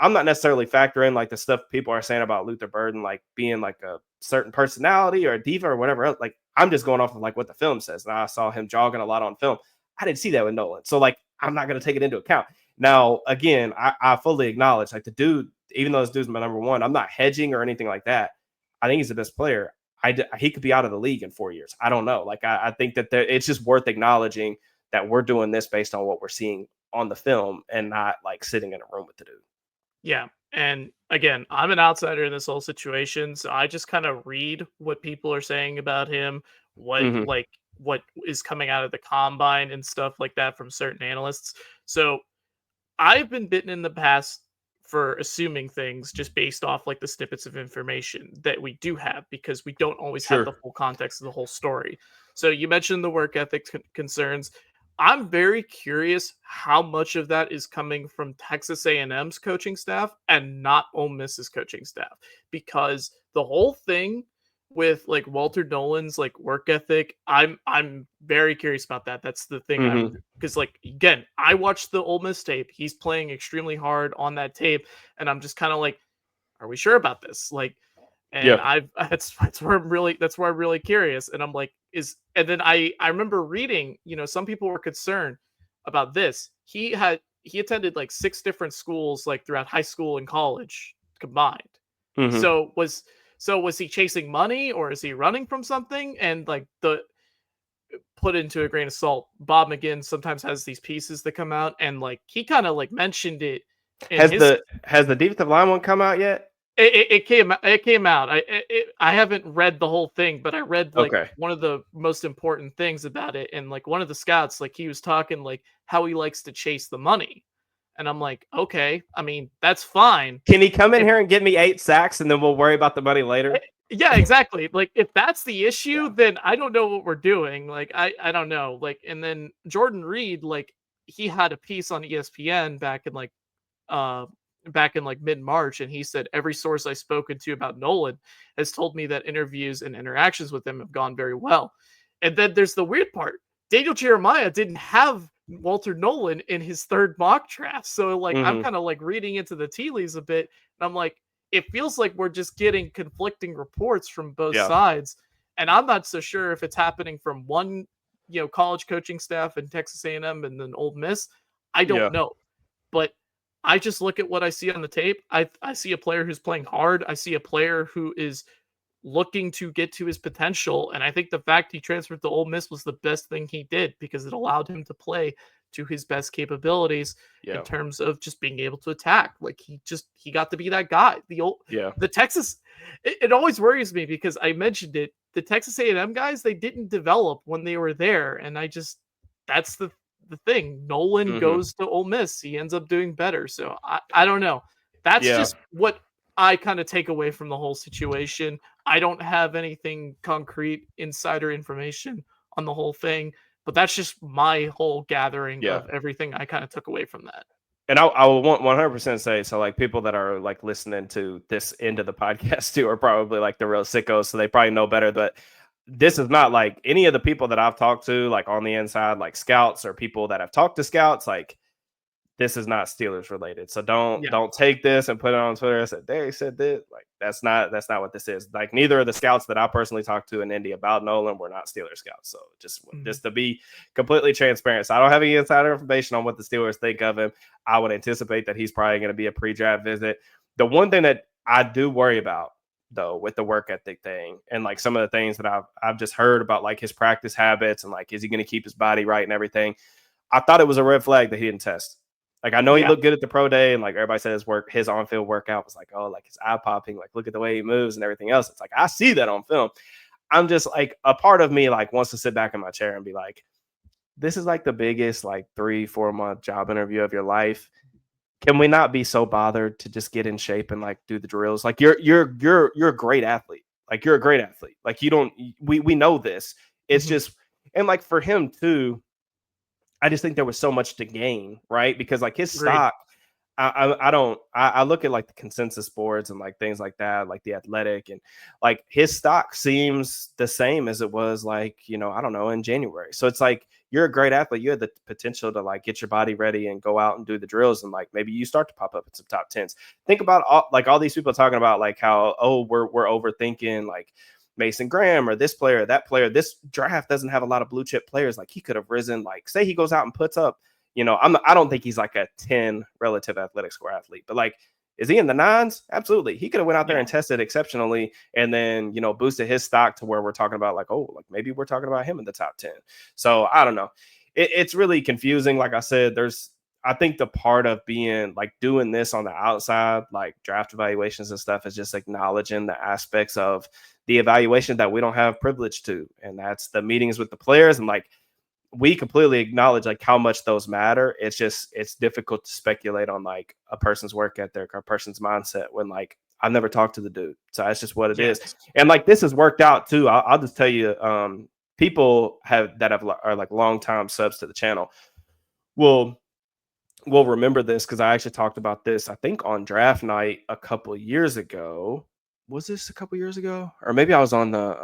I'm not necessarily factoring like the stuff people are saying about Luther Burden, like being like a certain personality or a diva or whatever else. Like I'm just going off of like what the film says. And I saw him jogging a lot on film. I didn't see that with Nolan. So like I'm not going to take it into account. Now, again, I fully acknowledge like the dude, even though this dude's my number one, I'm not hedging or anything like that. I think he's the best player. He could be out of the league in 4 years. I don't know. Like I think that it's just worth acknowledging that we're doing this based on what we're seeing on the film and not like sitting in a room with the dude. Yeah. And again, I'm an outsider in this whole situation, so I just kind of read what people are saying about him, Mm-hmm. what is coming out of the combine and stuff like that from certain analysts. So I've been bitten in the past for assuming things just based off like the snippets of information that we do have because we don't always have the Sure. full context of the whole story. So you mentioned the work ethic concerns. I'm very curious how much of that is coming from Texas A&M's coaching staff and not Ole Miss's coaching staff because the whole thing with like Walter Nolan's like work ethic, I'm very curious about that. That's the thing I'm Mm-hmm. because like again, I watched the Ole Miss tape. He's playing extremely hard on that tape, and I'm just kind of like, are we sure about this? Like, and Yeah. I've that's where I'm really curious, and I'm like, and then I remember reading, some people were concerned about this. He attended like six different schools like throughout high school and college combined. Mm-hmm. So was he chasing money or is he running from something? And like the put into a grain of salt. Bob McGinn sometimes has these pieces that come out, and like he kind of like mentioned it in his. Has the defensive line one come out yet? It came out. I haven't read the whole thing, but I read like Okay. one of the most important things about it, and like one of the scouts, like he was talking like how he likes to chase the money, and I'm like, okay, I mean that's fine. Can he come in If here and get me 8 sacks and then we'll worry about the money later? Yeah, exactly. Like if that's the Yeah. issue, then I don't know what we're doing. Like I don't know. Like and then Jordan Reed, like he had a piece on ESPN uh back in like mid-March, and he said every source I've spoken to about Nolan has told me that interviews and interactions with him have gone very well. And then there's the weird part. Daniel Jeremiah didn't have Walter Nolan in his third mock draft. So like I'm Mm-hmm. kind of like reading into the tea leaves a bit, and I'm like, it feels like we're just getting conflicting reports from both Yeah. sides, and I'm not so sure if it's happening from one, college coaching staff in Texas A&M and then Ole Miss. I don't Yeah. know, but I just look at what I see on the tape. I see a player who's playing hard. I see a player who is looking to get to his potential. And I think the fact he transferred to Ole Miss was the best thing he did because it allowed him to play to his best capabilities in Yeah. terms of just being able to attack. Like he got to be that guy. Yeah. The Texas it always worries me because I mentioned it. The Texas A&M guys, they didn't develop when they were there, and that's the thing. Nolan Hmm. goes to Ole Miss, he ends up doing better. So I don't know. That's Yeah. just what I kind of take away from the whole situation. I don't have anything concrete insider information on the whole thing, but that's just my whole gathering Yeah. of everything I kind of took away from that. And I will want 100% say, so like people that are like listening to this end of the podcast too are probably like the real sickos, so they probably know better. But this is not like any of the people that I've talked to, like on the inside, like scouts or people that have talked to scouts. Like this is not Steelers related. So Yeah. don't take this and put it on Twitter and say they said this. Like that's not what this is. Like neither of the scouts that I personally talked to in Indy about Nolan were not Steelers scouts. So Mhm. just to be completely transparent. So I don't have any insider information on what the Steelers think of him. I would anticipate that he's probably going to be a pre-draft visit. The one thing that I do worry about though with the work ethic thing and like some of the things that I've just heard about like his practice habits and like is he going to keep his body right and everything. I thought it was a red flag that he didn't test. Like I know he Yeah. looked good at the pro day, and like everybody said his on-field workout was like, oh, like his eye popping, like look at the way he moves and everything else. It's like I see that on film. I'm just like a part of me like wants to sit back in my chair and be like, this is like the biggest like 3-4 month job interview of your life. Can we not be so bothered to just get in shape and like do the drills? Like you're a great athlete. Like you're a great athlete. Like you don't we know this. It's Mhm. just and like for him too, I just think there was so much to gain, right? Because like his Agreed. stock, I don't I look at like the consensus boards and like things like that, like the athletic and like his stock seems the same as it was like, I don't know, in January. So it's like you're a great athlete. You had the potential to like get your body ready and go out and do the drills and like maybe you start to pop up in some top tens. Think about all these people talking about like how we're overthinking like Mason Graham or this player, that player. This draft doesn't have a lot of blue chip players. Like he could have risen, like say he goes out and puts up, I don't think he's like a 10 relative athletic score athlete, but like, is he in the nines? Absolutely. He could have went out there Yeah. and tested exceptionally and then, boosted his stock to where we're talking about like, oh, like maybe we're talking about him in the top 10. So I don't know. It's really confusing. Like I said, I think the part of being like doing this on the outside, like draft evaluations and stuff, is just acknowledging the aspects of the evaluation that we don't have privilege to. And that's the meetings with the players. And like, we completely acknowledge like how much those matter. It's difficult to speculate on like a person's work ethic or a person's mindset when like I've never talked to the dude. So that's just what it is. Yes. And like this has worked out too. I'll just tell you, people are like long time subs to the channel will remember this because I actually talked about this, I think, on draft night a couple of years ago. Was this a couple years ago? Or maybe I was on the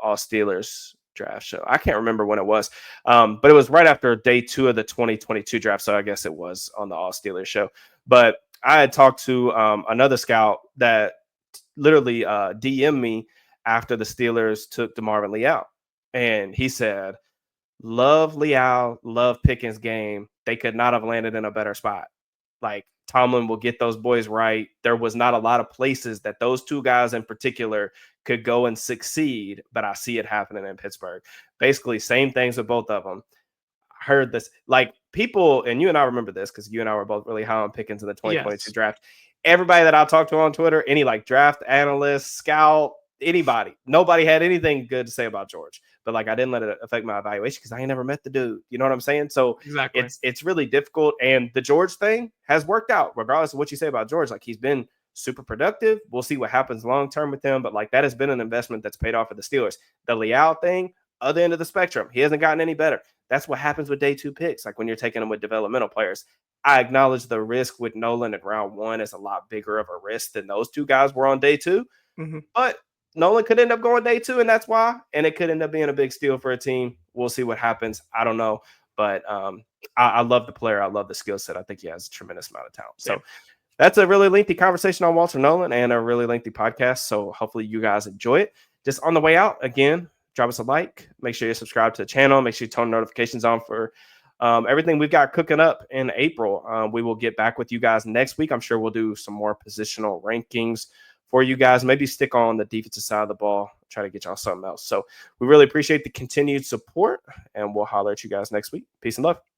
All Steelers draft show. I can't remember when it was. But it was right after day 2 of the 2022 draft. So I guess it was on the All Steelers show. But I had talked to another scout that literally DM'd me after the Steelers took DeMarvin Lee out. And he said, love Leal, love Pickens' game. They could not have landed in a better spot. Like Tomlin will get those boys right. There was not a lot of places that those two guys in particular could go and succeed, but I see it happening in Pittsburgh. Basically, same things with both of them. Heard this, like people, and you and I remember this because you and I were both really high on Pickens in the 2022 Yes. draft. Everybody that I talked to on Twitter, any like draft analyst, scout, anybody, nobody had anything good to say about George. But like I didn't let it affect my evaluation because I ain't never met the dude. You know what I'm saying? So Exactly. it's really difficult. And the George thing has worked out, regardless of what you say about George. Like he's been super productive. We'll see what happens long term with him. But like that has been an investment that's paid off for the Steelers. The Leal thing, other end of the spectrum, he hasn't gotten any better. That's what happens with day 2 picks. Like when you're taking them with developmental players. I acknowledge the risk with Nolan at round 1 is a lot bigger of a risk than those two guys were on day 2. Mhm. But Nolan could end up going day 2, and that's why. And it could end up being a big steal for a team. We'll see what happens. I don't know. But I love the player. I love the skill set. I think he has a tremendous amount of talent. So Same. That's a really lengthy conversation on Walter Nolan and a really lengthy podcast. So hopefully you guys enjoy it. Just on the way out, again, drop us a like. Make sure you subscribe to the channel. Make sure you turn notifications on for everything we've got cooking up in April. We will get back with you guys next week. I'm sure we'll do some more positional rankings for you guys. Maybe stick on the defensive side of the ball. Try to get y'all something else. So we really appreciate the continued support, and we'll holler at you guys next week. Peace and love.